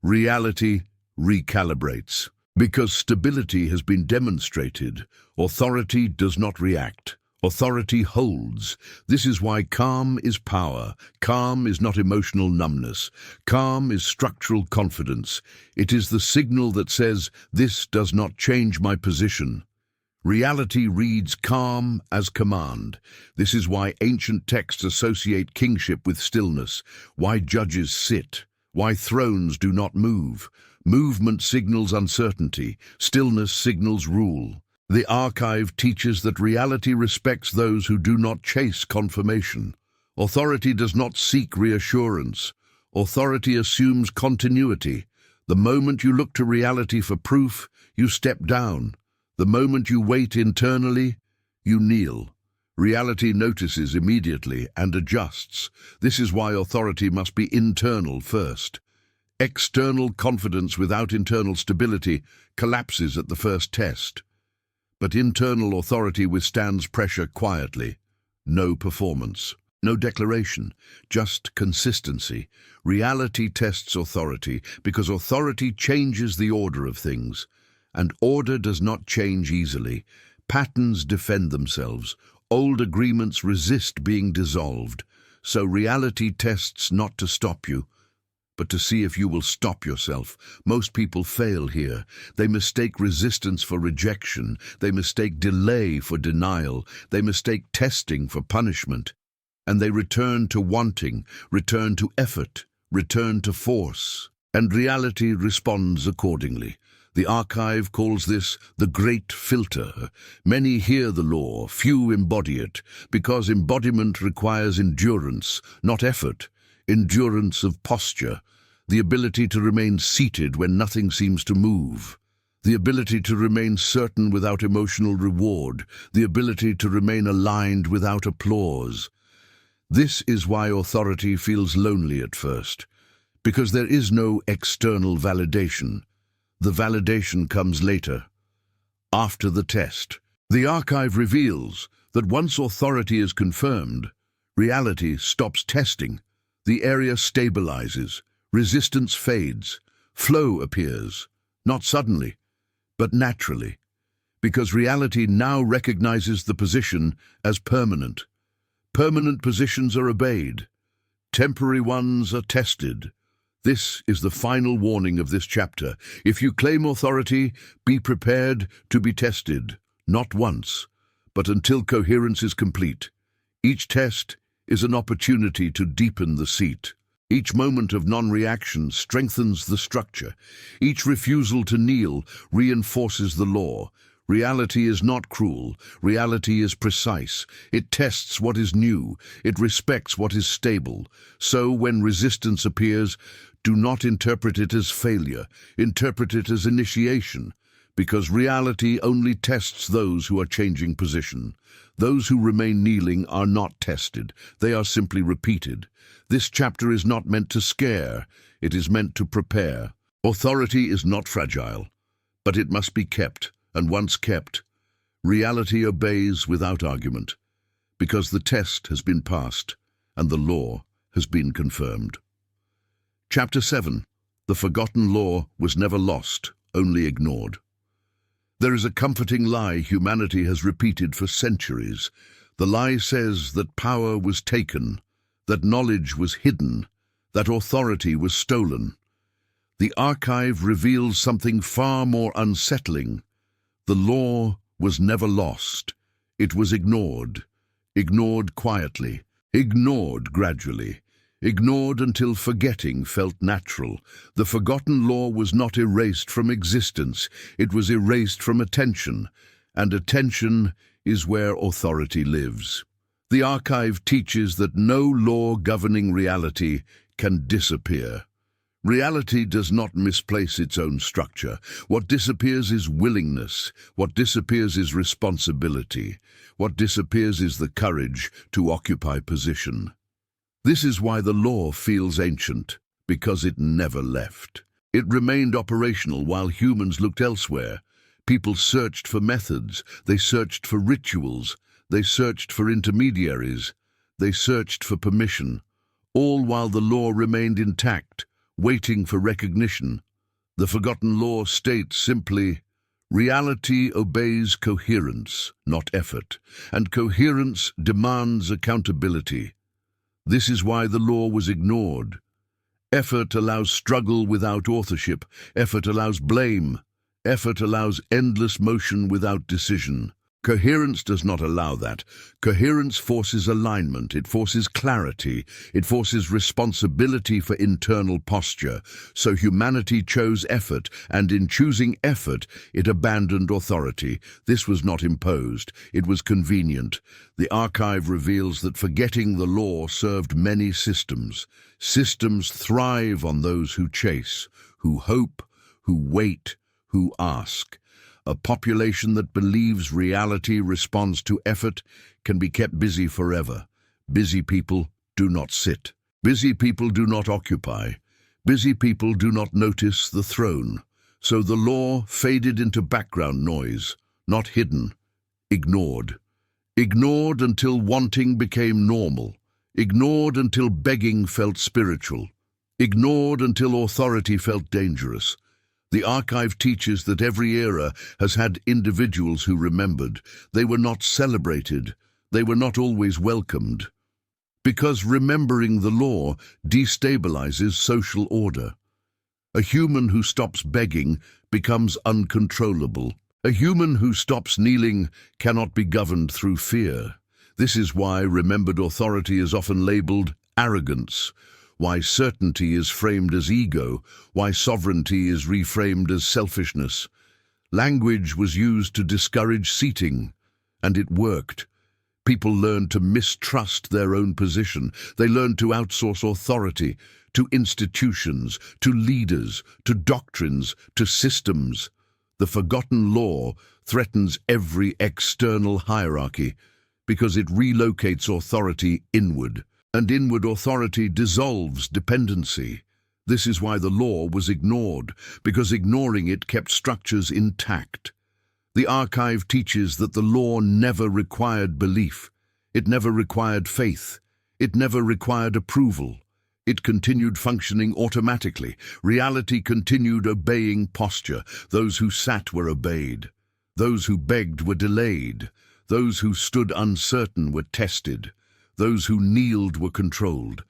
reality recalibrates. Because stability has been demonstrated, authority does not react. Authority holds. This is why calm is power. Calm is not emotional numbness. Calm is structural confidence. It is the signal that says, this does not change my position. Reality reads calm as command. This is why ancient texts associate kingship with stillness, why judges sit, why thrones do not move. Movement signals uncertainty, stillness signals rule. The archive teaches that reality respects those who do not chase confirmation. Authority does not seek reassurance. Authority assumes continuity. The moment you look to reality for proof, you step down. The moment you wait internally, you kneel. Reality notices immediately and adjusts. This is why authority must be internal first. External confidence without internal stability collapses at the first test. But internal authority withstands pressure quietly. No performance, no declaration, just consistency. Reality tests authority because authority changes the order of things. And order does not change easily. Patterns defend themselves. Old agreements resist being dissolved. So reality tests not to stop you, but to see if you will stop yourself. Most people fail here. They mistake resistance for rejection. They mistake delay for denial. They mistake testing for punishment. And they return to wanting, return to effort, return to force. And reality responds accordingly. The archive calls this the great filter. Many hear the law, few embody it, because embodiment requires endurance, not effort. Endurance of posture, the ability to remain seated when nothing seems to move, the ability to remain certain without emotional reward, the ability to remain aligned without applause. This is why authority feels lonely at first, because there is no external validation. The validation comes later, after the test. The archive reveals that once authority is confirmed, reality stops testing. The area stabilizes, resistance fades, flow appears, not suddenly, but naturally, because reality now recognizes the position as permanent. Permanent positions are obeyed, temporary ones are tested. This is the final warning of this chapter. If you claim authority, be prepared to be tested, not once, but until coherence is complete. Each test is an opportunity to deepen the seat. Each moment of non-reaction strengthens the structure. Each refusal to kneel reinforces the law. Reality is not cruel. Reality is precise. It tests what is new. It respects what is stable. So when resistance appears, do not interpret it as failure. Interpret it as initiation, because reality only tests those who are changing position. Those who remain kneeling are not tested. They are simply repeated. This chapter is not meant to scare. It is meant to prepare. Authority is not fragile, but it must be kept, and once kept, reality obeys without argument, because the test has been passed and the law has been confirmed. Chapter 7. The forgotten law was never lost, only ignored. There is a comforting lie humanity has repeated for centuries. The lie says that power was taken, that knowledge was hidden, that authority was stolen. The archive reveals something far more unsettling. The law was never lost. It was ignored. ignored quietly, ignored gradually, ignored until forgetting felt natural. The forgotten law was not erased from existence, it was erased from attention, and attention is where authority lives. The archive teaches that no law governing reality can disappear. Reality does not misplace its own structure. What disappears is willingness. What disappears is responsibility. What disappears is the courage to occupy position. This is why the law feels ancient, because it never left. It remained operational while humans looked elsewhere. People searched for methods, they searched for rituals, they searched for intermediaries, they searched for permission, all while the law remained intact, waiting for recognition. The forgotten law states simply, reality obeys coherence, not effort, and coherence demands accountability. This is why the law was ignored. Effort allows struggle without authorship. Effort allows blame. Effort allows endless motion without decision. Coherence does not allow that. Coherence forces alignment, it forces clarity, it forces responsibility for internal posture. So humanity chose effort, and in choosing effort, it abandoned authority. This was not imposed, it was convenient. The archive reveals that forgetting the law served many systems. Systems thrive on those who chase, who hope, who wait, who ask. A population that believes reality responds to effort can be kept busy forever. Busy people do not sit. Busy people do not occupy. Busy people do not notice the throne. So the law faded into background noise, not hidden, ignored. Ignored until wanting became normal. Ignored until begging felt spiritual. Ignored until authority felt dangerous. The archive teaches that every era has had individuals who remembered. They were not celebrated. They were not always welcomed. Because remembering the law destabilizes social order. A human who stops begging becomes uncontrollable. A human who stops kneeling cannot be governed through fear. This is why remembered authority is often labeled arrogance, why certainty is framed as ego, why sovereignty is reframed as selfishness. Language was used to discourage seating, and it worked. People learned to mistrust their own position. They learned to outsource authority to institutions, to leaders, to doctrines, to systems. The forgotten law threatens every external hierarchy because it relocates authority inward. And inward authority dissolves dependency. This is why the law was ignored, because ignoring it kept structures intact. The archive teaches that the law never required belief. It never required faith. It never required approval. It continued functioning automatically. Reality continued obeying posture. Those who sat were obeyed. Those who begged were delayed. Those who stood uncertain were tested. Those who kneeled were controlled.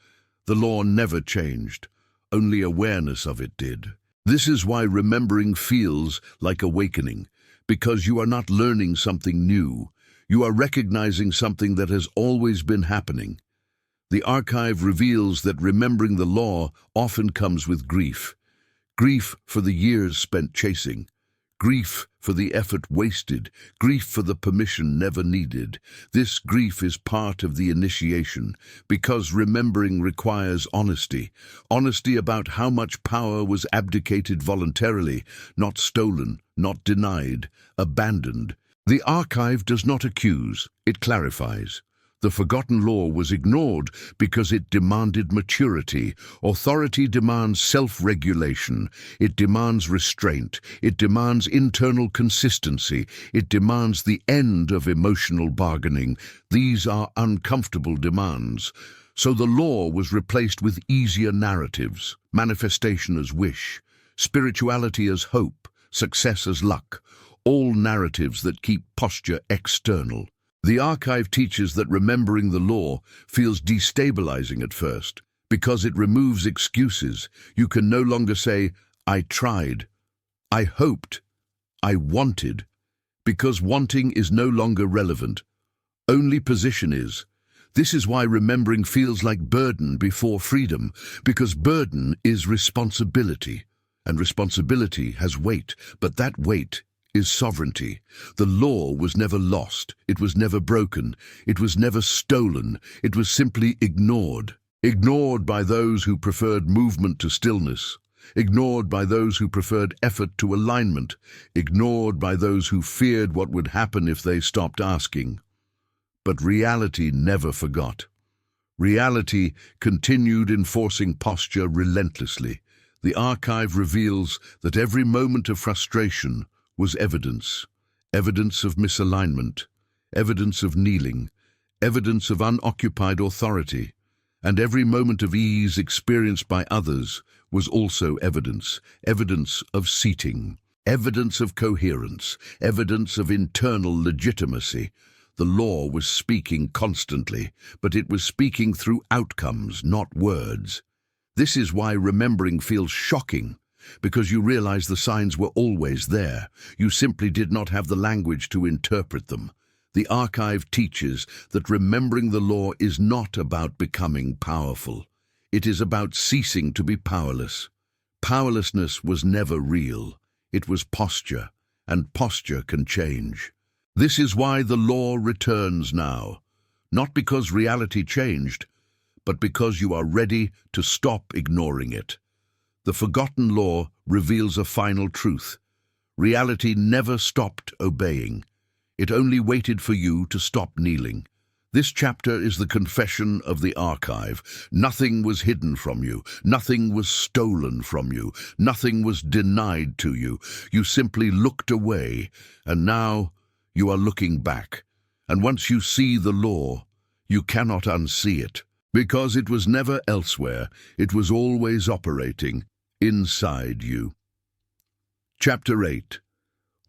The law never changed. Only awareness of it did. This is why remembering feels like awakening, because you are not learning something new. You are recognizing something that has always been happening. The archive reveals that remembering the law often comes with grief. Grief for the years spent chasing. Grief for the effort wasted, grief for the permission never needed. This grief is part of the initiation, because remembering requires honesty. Honesty about how much power was abdicated voluntarily, not stolen, not denied, abandoned. The archive does not accuse, it clarifies. The forgotten law was ignored because it demanded maturity. Authority demands self-regulation. It demands restraint. It demands internal consistency. It demands the end of emotional bargaining. These are uncomfortable demands. So the law was replaced with easier narratives, manifestation as wish, spirituality as hope, success as luck, all narratives that keep posture external. The archive teaches that remembering the law feels destabilizing at first, because it removes excuses. You can no longer say, I tried, I hoped, I wanted, because wanting is no longer relevant. Only position is. This is why remembering feels like burden before freedom, because burden is responsibility, and responsibility has weight, but that weight is sovereignty. The law was never lost, it was never broken, it was never stolen, it was simply ignored. Ignored by those who preferred movement to stillness, ignored by those who preferred effort to alignment, ignored by those who feared what would happen if they stopped asking. But reality never forgot. Reality continued enforcing posture relentlessly. The archive reveals that every moment of frustration was evidence. Evidence of misalignment, evidence of kneeling, evidence of unoccupied authority. And every moment of ease experienced by others was also evidence. Evidence of seating, evidence of coherence, evidence of internal legitimacy. The law was speaking constantly, but it was speaking through outcomes, not words. This is why remembering feels shocking, because you realize the signs were always there. You simply did not have the language to interpret them. The archive teaches that remembering the law is not about becoming powerful. It is about ceasing to be powerless. Powerlessness was never real. It was posture, and posture can change. This is why the law returns now, not because reality changed, but because you are ready to stop ignoring it. The forgotten law reveals a final truth. Reality never stopped obeying. It only waited for you to stop kneeling. This chapter is the confession of the archive. Nothing was hidden from you. Nothing was stolen from you. Nothing was denied to you. You simply looked away, and now you are looking back. And once you see the law, you cannot unsee it. Because it was never elsewhere, it was always operating inside you. Chapter 8.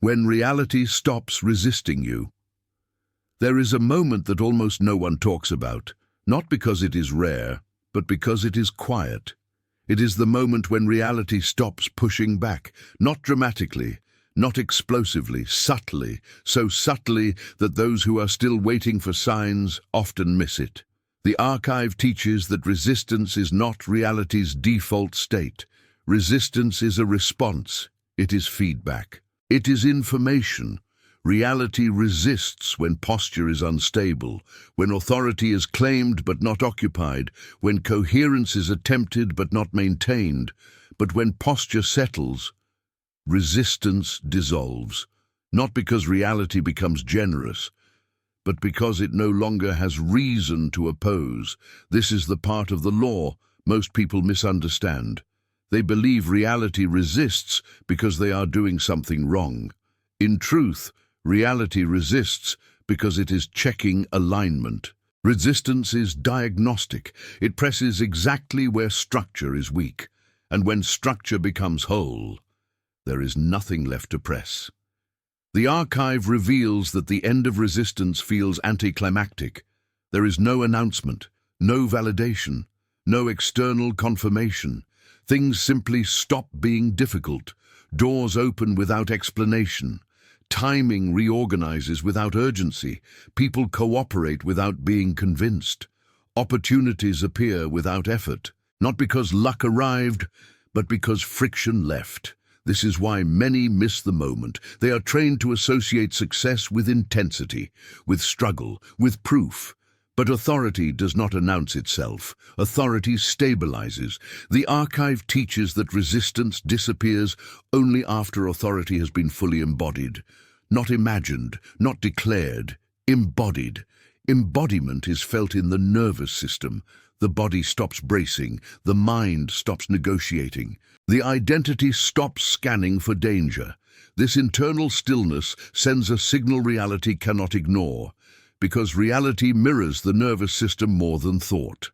When reality stops resisting you. There is a moment that almost no one talks about, not because it is rare, but because it is quiet. It is the moment when reality stops pushing back, not dramatically, not explosively, subtly, so subtly that those who are still waiting for signs often miss it. The archive teaches that resistance is not reality's default state. Resistance is a response. It is feedback. It is information. Reality resists when posture is unstable, when authority is claimed but not occupied, when coherence is attempted but not maintained. But when posture settles, resistance dissolves, not because reality becomes generous, but because it no longer has reason to oppose. This is the part of the law most people misunderstand. They believe reality resists because they are doing something wrong. In truth, reality resists because it is checking alignment. Resistance is diagnostic. It presses exactly where structure is weak, and when structure becomes whole, there is nothing left to press. The archive reveals that the end of resistance feels anticlimactic. There is no announcement, no validation, no external confirmation. Things simply stop being difficult. Doors open without explanation. Timing reorganizes without urgency. People cooperate without being convinced. Opportunities appear without effort, not because luck arrived, but because friction left. This is why many miss the moment. They are trained to associate success with intensity, with struggle, with proof. But authority does not announce itself. Authority stabilizes. The archive teaches that resistance disappears only after authority has been fully embodied. Not imagined, not declared, embodied. Embodiment is felt in the nervous system. The body stops bracing. The mind stops negotiating. The identity stops scanning for danger. This internal stillness sends a signal reality cannot ignore, because reality mirrors the nervous system more than thought.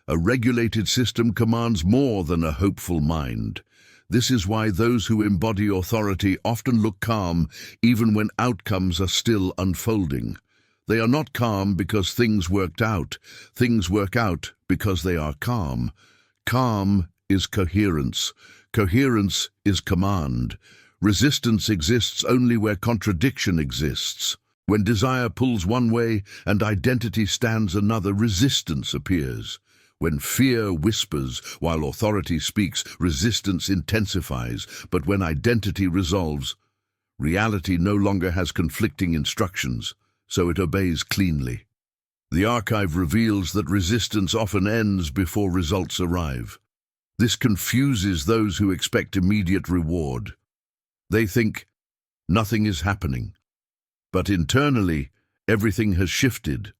A regulated system commands more than a hopeful mind. This is why those who embody authority often look calm, even when outcomes are still unfolding. They are not calm because things worked out. Things work out because they are calm. Calm is coherence. Coherence is command. Resistance exists only where contradiction exists. When desire pulls one way and identity stands another, resistance appears. When fear whispers while authority speaks, resistance intensifies. But when identity resolves, reality no longer has conflicting instructions, so it obeys cleanly. The archive reveals that resistance often ends before results arrive. This confuses those who expect immediate reward. They think nothing is happening. But internally, everything has shifted.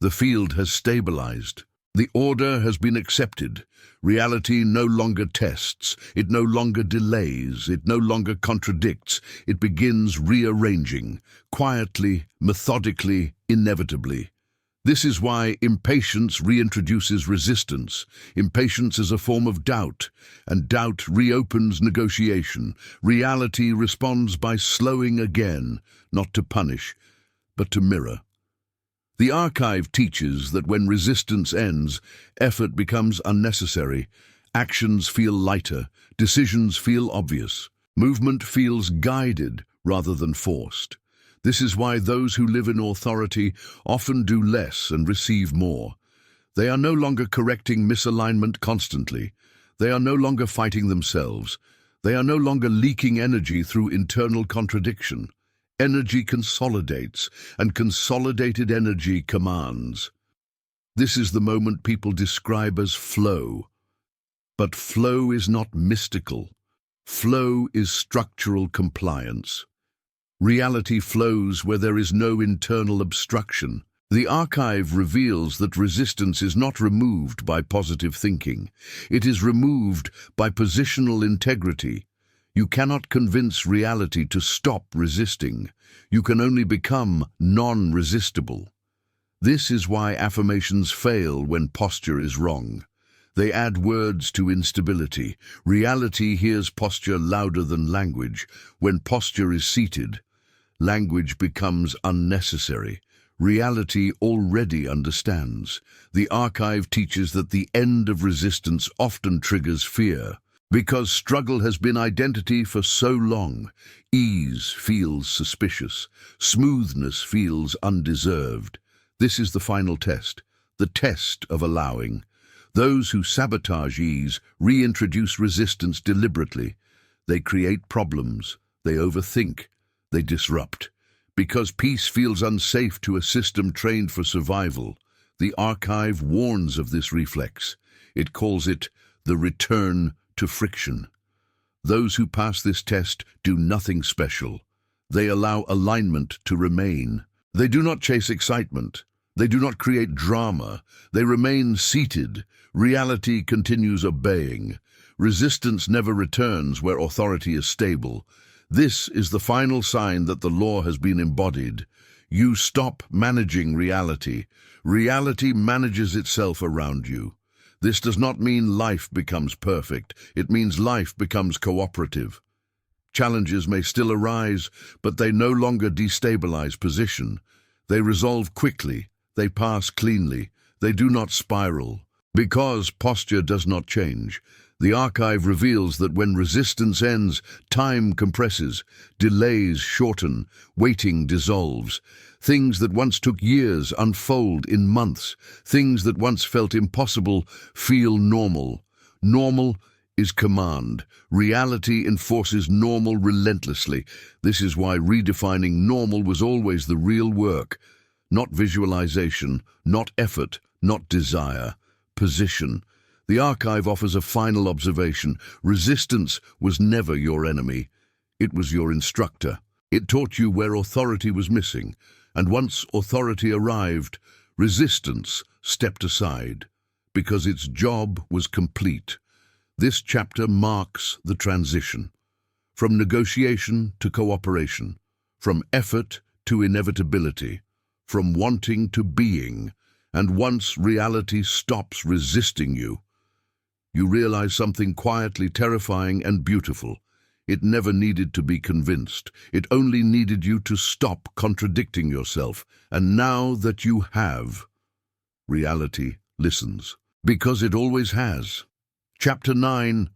The field has stabilized. The order has been accepted. Reality no longer tests. It no longer delays. It no longer contradicts. It begins rearranging, quietly, methodically, inevitably. This is why impatience reintroduces resistance. Impatience is a form of doubt, and doubt reopens negotiation. Reality responds by slowing again, not to punish, but to mirror. The archive teaches that when resistance ends, effort becomes unnecessary, actions feel lighter, decisions feel obvious, movement feels guided rather than forced. This is why those who live in authority often do less and receive more. They are no longer correcting misalignment constantly. They are no longer fighting themselves. They are no longer leaking energy through internal contradiction. Energy consolidates, and consolidated energy commands. This is the moment people describe as flow. But flow is not mystical. Flow is structural compliance. Reality flows where there is no internal obstruction. The archive reveals that resistance is not removed by positive thinking. It is removed by positional integrity. You cannot convince reality to stop resisting. You can only become non-resistible. This is why affirmations fail when posture is wrong. They add words to instability. Reality hears posture louder than language. When posture is seated, language becomes unnecessary. Reality already understands. The archive teaches that the end of resistance often triggers fear. Because struggle has been identity for so long, ease feels suspicious, smoothness feels undeserved. This is the final test, the test of allowing. Those who sabotage ease reintroduce resistance deliberately. They create problems, they overthink, they disrupt. Because peace feels unsafe to a system trained for survival, the archive warns of this reflex. It calls it the return to friction. Those who pass this test do nothing special. They allow alignment to remain. They do not chase excitement. They do not create drama. They remain seated. Reality continues obeying. Resistance never returns where authority is stable. This is the final sign that the law has been embodied. You stop managing reality. Reality manages itself around you. This does not mean life becomes perfect. It means life becomes cooperative. Challenges may still arise, but they no longer destabilize position. They resolve quickly. They pass cleanly. They do not spiral. Because posture does not change, the archive reveals that when resistance ends, time compresses, delays shorten, waiting dissolves. Things that once took years unfold in months. Things that once felt impossible feel normal. Normal is command. Reality enforces normal relentlessly. This is why redefining normal was always the real work. Not visualization, not effort, not desire. Position. The archive offers a final observation. Resistance was never your enemy. It was your instructor. It taught you where authority was missing. And once authority arrived, resistance stepped aside, because its job was complete. This chapter marks the transition, from negotiation to cooperation, from effort to inevitability, from wanting to being. And once reality stops resisting you, you realize something quietly terrifying and beautiful. It never needed to be convinced. It only needed you to stop contradicting yourself. And now that you have, reality listens. Because it always has. Chapter 9.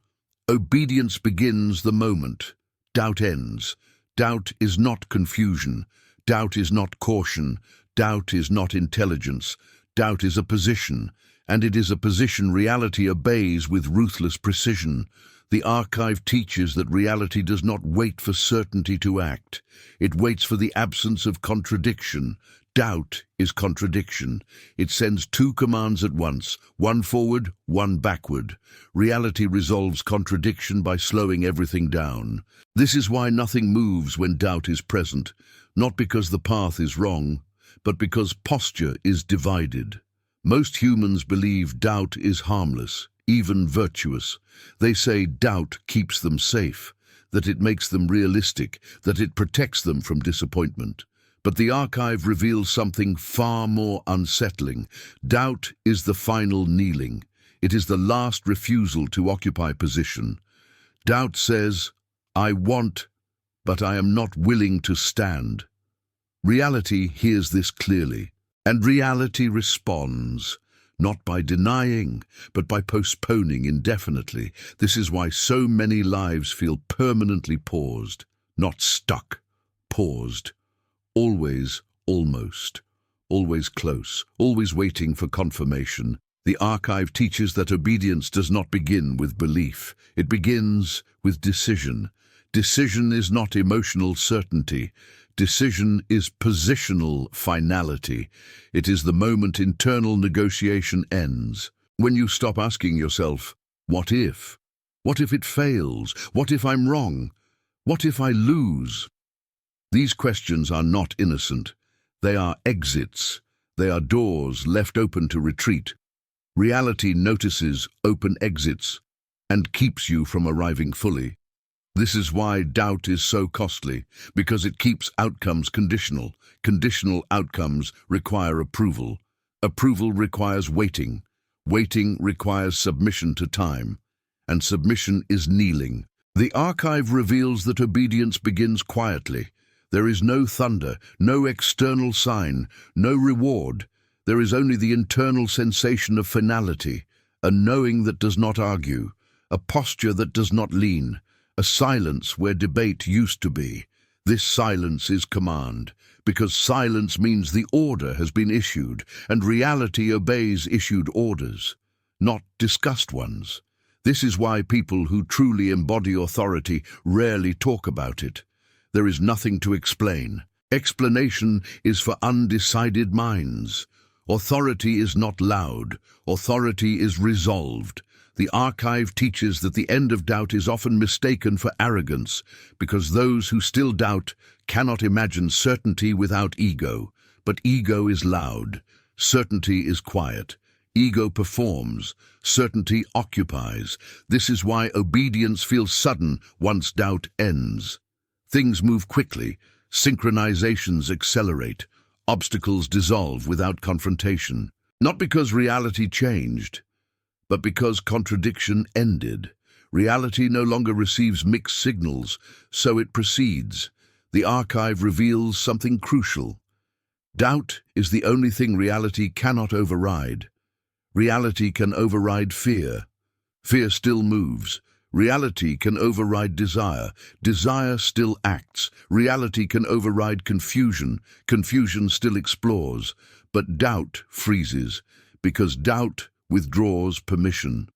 Obedience begins the moment doubt ends. Doubt is not confusion. Doubt is not caution. Doubt is not intelligence. Doubt is a position, and it is a position reality obeys with ruthless precision. The archive teaches that reality does not wait for certainty to act. It waits for the absence of contradiction. Doubt is contradiction. It sends two commands at once, one forward, one backward. Reality resolves contradiction by slowing everything down. This is why nothing moves when doubt is present, not because the path is wrong, but because posture is divided. Most humans believe doubt is harmless, even virtuous. They say doubt keeps them safe, that it makes them realistic, that it protects them from disappointment. But the archive reveals something far more unsettling. Doubt is the final kneeling. It is the last refusal to occupy position. Doubt says, I want, but I am not willing to stand. Reality hears this clearly, and reality responds, not by denying, but by postponing indefinitely. This is why so many lives feel permanently paused, not stuck, paused. Always, almost, always close, always waiting for confirmation. The archive teaches that obedience does not begin with belief. It begins with decision. Decision is not emotional certainty. Decision is positional finality. It is the moment internal negotiation ends. When you stop asking yourself, what if? What if it fails? What if I'm wrong? What if I lose? These questions are not innocent. They are exits. They are doors left open to retreat. Reality notices open exits and keeps you from arriving fully. This is why doubt is so costly, because it keeps outcomes conditional. Conditional outcomes require approval. Approval requires waiting. Waiting requires submission to time. And submission is kneeling. The archive reveals that obedience begins quietly. There is no thunder, no external sign, no reward. There is only the internal sensation of finality, a knowing that does not argue, a posture that does not lean, a silence where debate used to be. This silence is command, because silence means the order has been issued, and reality obeys issued orders, not discussed ones. This is why people who truly embody authority rarely talk about it. There is nothing to explain. Explanation is for undecided minds. Authority is not loud. Authority is resolved. The archive teaches that the end of doubt is often mistaken for arrogance, because those who still doubt cannot imagine certainty without ego. But ego is loud. Certainty is quiet. Ego performs. Certainty occupies. This is why obedience feels sudden once doubt ends. Things move quickly, synchronizations accelerate, obstacles dissolve without confrontation. Not because reality changed, but because contradiction ended. Reality no longer receives mixed signals, so it proceeds. The archive reveals something crucial. Doubt is the only thing reality cannot override. Reality can override fear. Fear still moves. Reality can override desire. Desire still acts. Reality can override confusion. Confusion still explores. But doubt freezes, because doubt withdraws permission.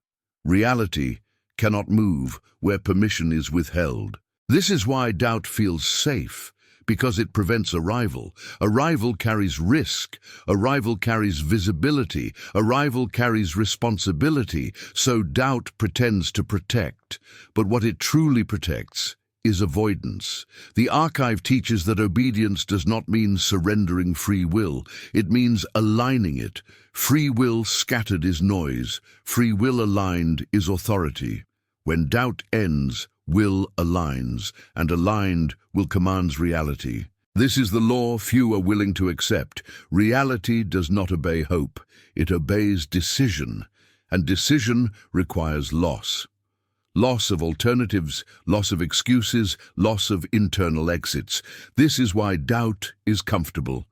Reality cannot move where permission is withheld. This is why doubt feels safe, because it prevents arrival. Arrival carries risk. Arrival carries visibility. Arrival carries responsibility. So doubt pretends to protect. But what it truly protects is avoidance. The archive teaches that obedience does not mean surrendering free will. It means aligning it. Free will scattered is noise. Free will aligned is authority. When doubt ends, will aligns, and aligned will commands reality. This is the law few are willing to accept. Reality does not obey hope. It obeys decision, and decision requires loss. Loss of alternatives, loss of excuses, loss of internal exits. This is why doubt is comfortable,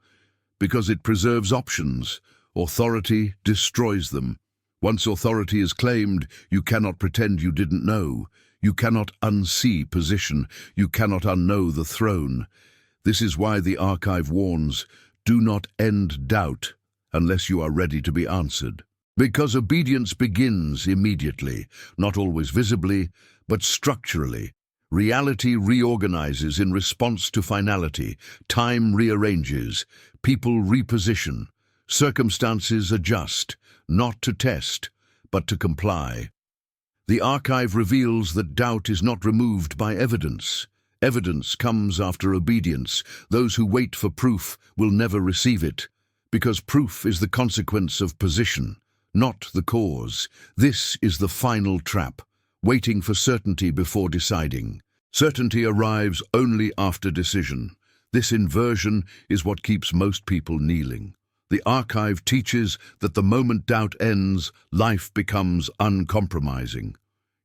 because it preserves options. Authority destroys them. Once authority is claimed, you cannot pretend you didn't know. You cannot unsee position. You cannot unknow the throne. This is why the archive warns, do not end doubt unless you are ready to be answered. Because obedience begins immediately, not always visibly, but structurally. Reality reorganizes in response to finality, time rearranges, people reposition, circumstances adjust, not to test, but to comply. The archive reveals that doubt is not removed by evidence. Evidence comes after obedience. Those who wait for proof will never receive it, because proof is the consequence of position, not the cause. This is the final trap, waiting for certainty before deciding. Certainty arrives only after decision. This inversion is what keeps most people kneeling. The archive teaches that the moment doubt ends, life becomes uncompromising.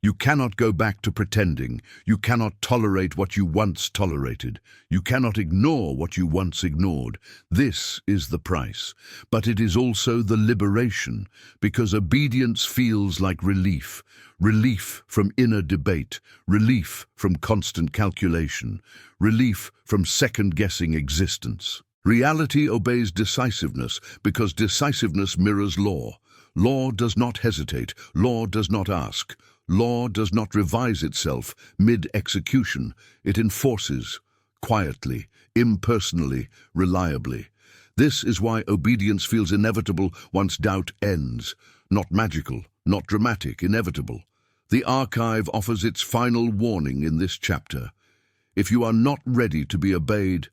You cannot go back to pretending. You cannot tolerate what you once tolerated. You cannot ignore what you once ignored. This is the price. But it is also the liberation, because obedience feels like relief. Relief from inner debate. Relief from constant calculation. Relief from second-guessing existence. Reality obeys decisiveness, because decisiveness mirrors law. Law does not hesitate. Law does not ask. Law does not revise itself mid-execution. It enforces, quietly, impersonally, reliably. This is why obedience feels inevitable once doubt ends. Not magical, not dramatic, inevitable. The archive offers its final warning in this chapter. If you are not ready to be obeyed,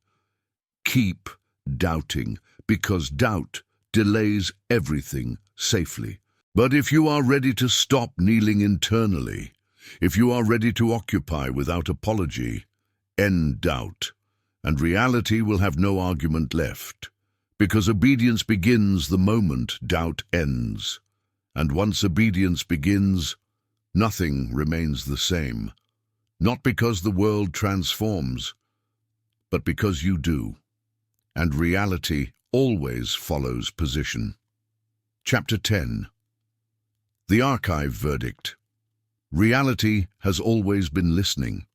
keep doubting, because doubt delays everything safely. But if you are ready to stop kneeling internally, if you are ready to occupy without apology, end doubt, and reality will have no argument left, because obedience begins the moment doubt ends. And once obedience begins, nothing remains the same, not because the world transforms, but because you do. And reality always follows position. Chapter 10. The archive verdict. Reality has always been listening.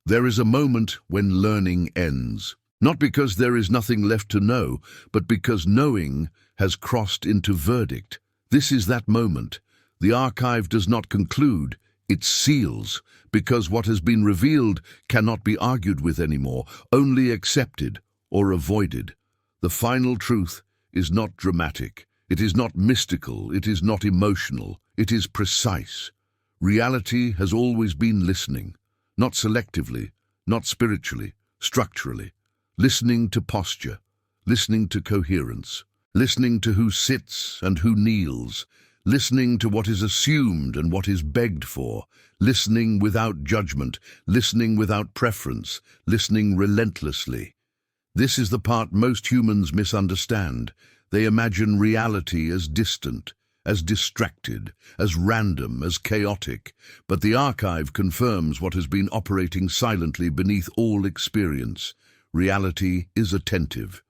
There is a moment when learning ends, not because there is nothing left to know, but because knowing has crossed into verdict. This is that moment. The archive does not conclude, it seals, because what has been revealed cannot be argued with anymore, only accepted or avoided. The final truth is not dramatic. It is not mystical. It is not emotional. It is precise. Reality has always been listening, not selectively, not spiritually, structurally, listening to posture, listening to coherence, listening to who sits and who kneels, listening to what is assumed and what is begged for, listening without judgment, listening without preference, listening relentlessly. This is the part most humans misunderstand. They imagine reality as distant, as distracted, as random, as chaotic, but the archive confirms what has been operating silently beneath all experience. Reality is attentive,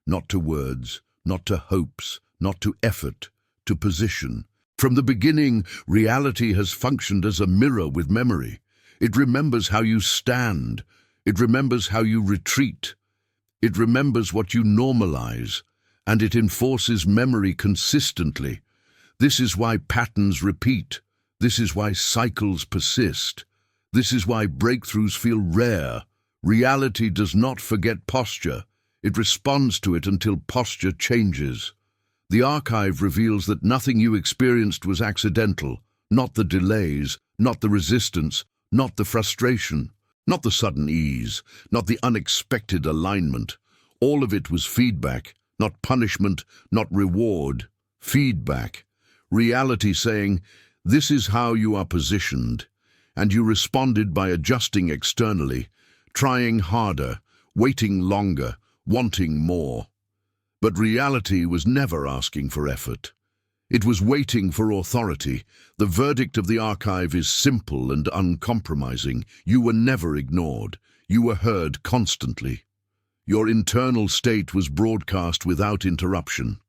not to words, not to hopes, not to effort, to position. From the beginning, reality has functioned as a mirror with memory. It remembers how you stand. It remembers how you retreat. It remembers what you normalize, and it enforces memory consistently. This is why patterns repeat. This is why cycles persist. This is why breakthroughs feel rare. Reality does not forget posture. It responds to it until posture changes. The archive reveals that nothing you experienced was accidental, not the delays, not the resistance, not the frustration, not the sudden ease, not the unexpected alignment. All of it was feedback, not punishment, not reward. Feedback. Reality saying, this is how you are positioned, and you responded by adjusting externally, trying harder, waiting longer, wanting more. But reality was never asking for effort. It was waiting for authority. The verdict of the archive is simple and uncompromising. You were never ignored. You were heard constantly. Your internal state was broadcast without interruption.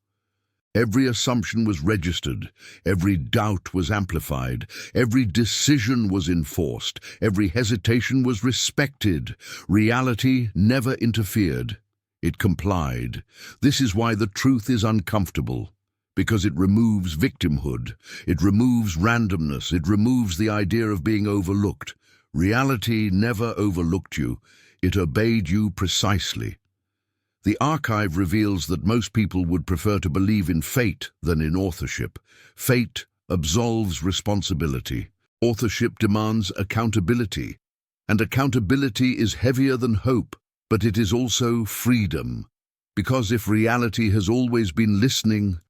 Every assumption was registered, every doubt was amplified, every decision was enforced, every hesitation was respected. Reality never interfered. It complied. This is why the truth is uncomfortable, because it removes victimhood, it removes randomness, it removes the idea of being overlooked. Reality never overlooked you, it obeyed you precisely. The archive reveals that most people would prefer to believe in fate than in authorship. Fate absolves responsibility. Authorship demands accountability. And accountability is heavier than hope, but it is also freedom. Because if reality has always been listening,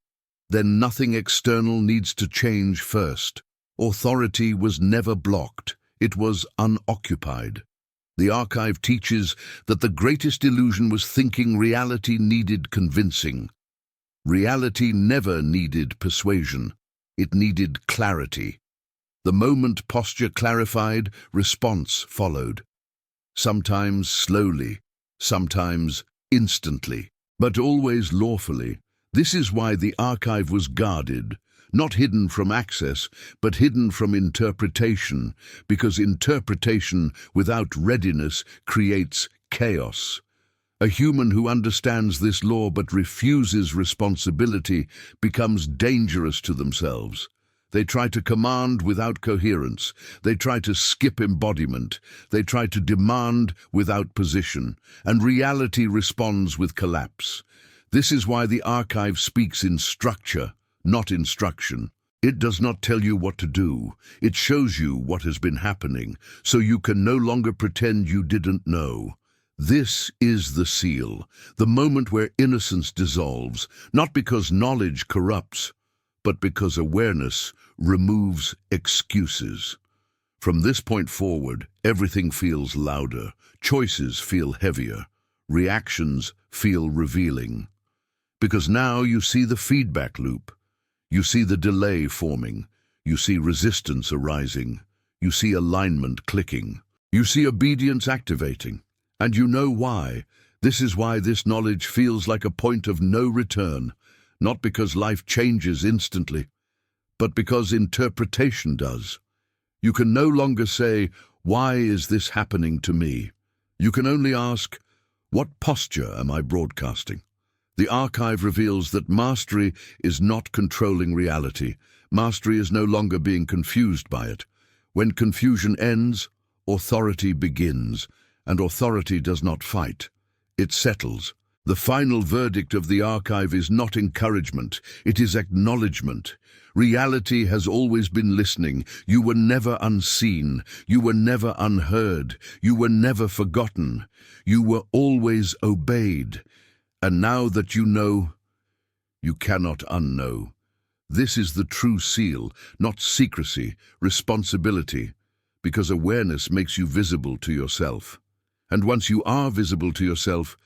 then nothing external needs to change first. Authority was never blocked. It was unoccupied. The archive teaches that the greatest illusion was thinking reality needed convincing. Reality never needed persuasion. It needed clarity. The moment posture clarified, response followed. Sometimes slowly, sometimes instantly, but always lawfully. This is why the archive was guarded, not hidden from access, but hidden from interpretation, because interpretation without readiness creates chaos. A human who understands this law but refuses responsibility becomes dangerous to themselves. They try to command without coherence. They try to skip embodiment. They try to demand without position. And reality responds with collapse. This is why the archive speaks in structure, not instruction. It does not tell you what to do. It shows you what has been happening, so you can no longer pretend you didn't know. This is the seal, the moment where innocence dissolves, not because knowledge corrupts, but because awareness removes excuses. From this point forward, everything feels louder, choices feel heavier, reactions feel revealing. Because now you see the feedback loop. You see the delay forming. You see resistance arising. You see alignment clicking. You see obedience activating. And you know why. This is why this knowledge feels like a point of no return, not because life changes instantly, but because interpretation does. You can no longer say, "Why is this happening to me?" You can only ask, "What posture am I broadcasting?" The archive reveals that mastery is not controlling reality. Mastery is no longer being confused by it. When confusion ends, authority begins, and authority does not fight. It settles. The final verdict of the archive is not encouragement, it is acknowledgement. Reality has always been listening. You were never unseen. You were never unheard. You were never forgotten. You were always obeyed. And now that you know, you cannot unknow. This is the true seal, not secrecy, responsibility, because awareness makes you visible to yourself. And once you are visible to yourself,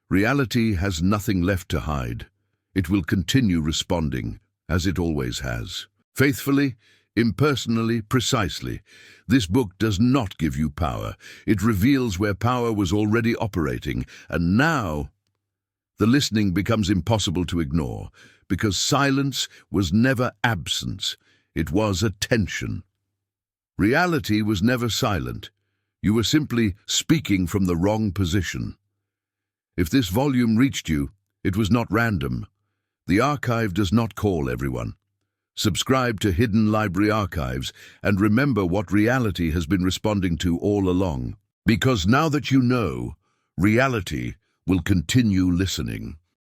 reality has nothing left to hide. It will continue responding, as it always has. Faithfully, impersonally, precisely. This book does not give you power. It reveals where power was already operating, and now the listening becomes impossible to ignore, because silence was never absence, it was attention. Reality was never silent. You were simply speaking from the wrong position. If this volume reached you, it was not random. The archive does not call everyone. Subscribe to Hidden Library Archives and remember what reality has been responding to all along. Because now that you know, reality will continue listening.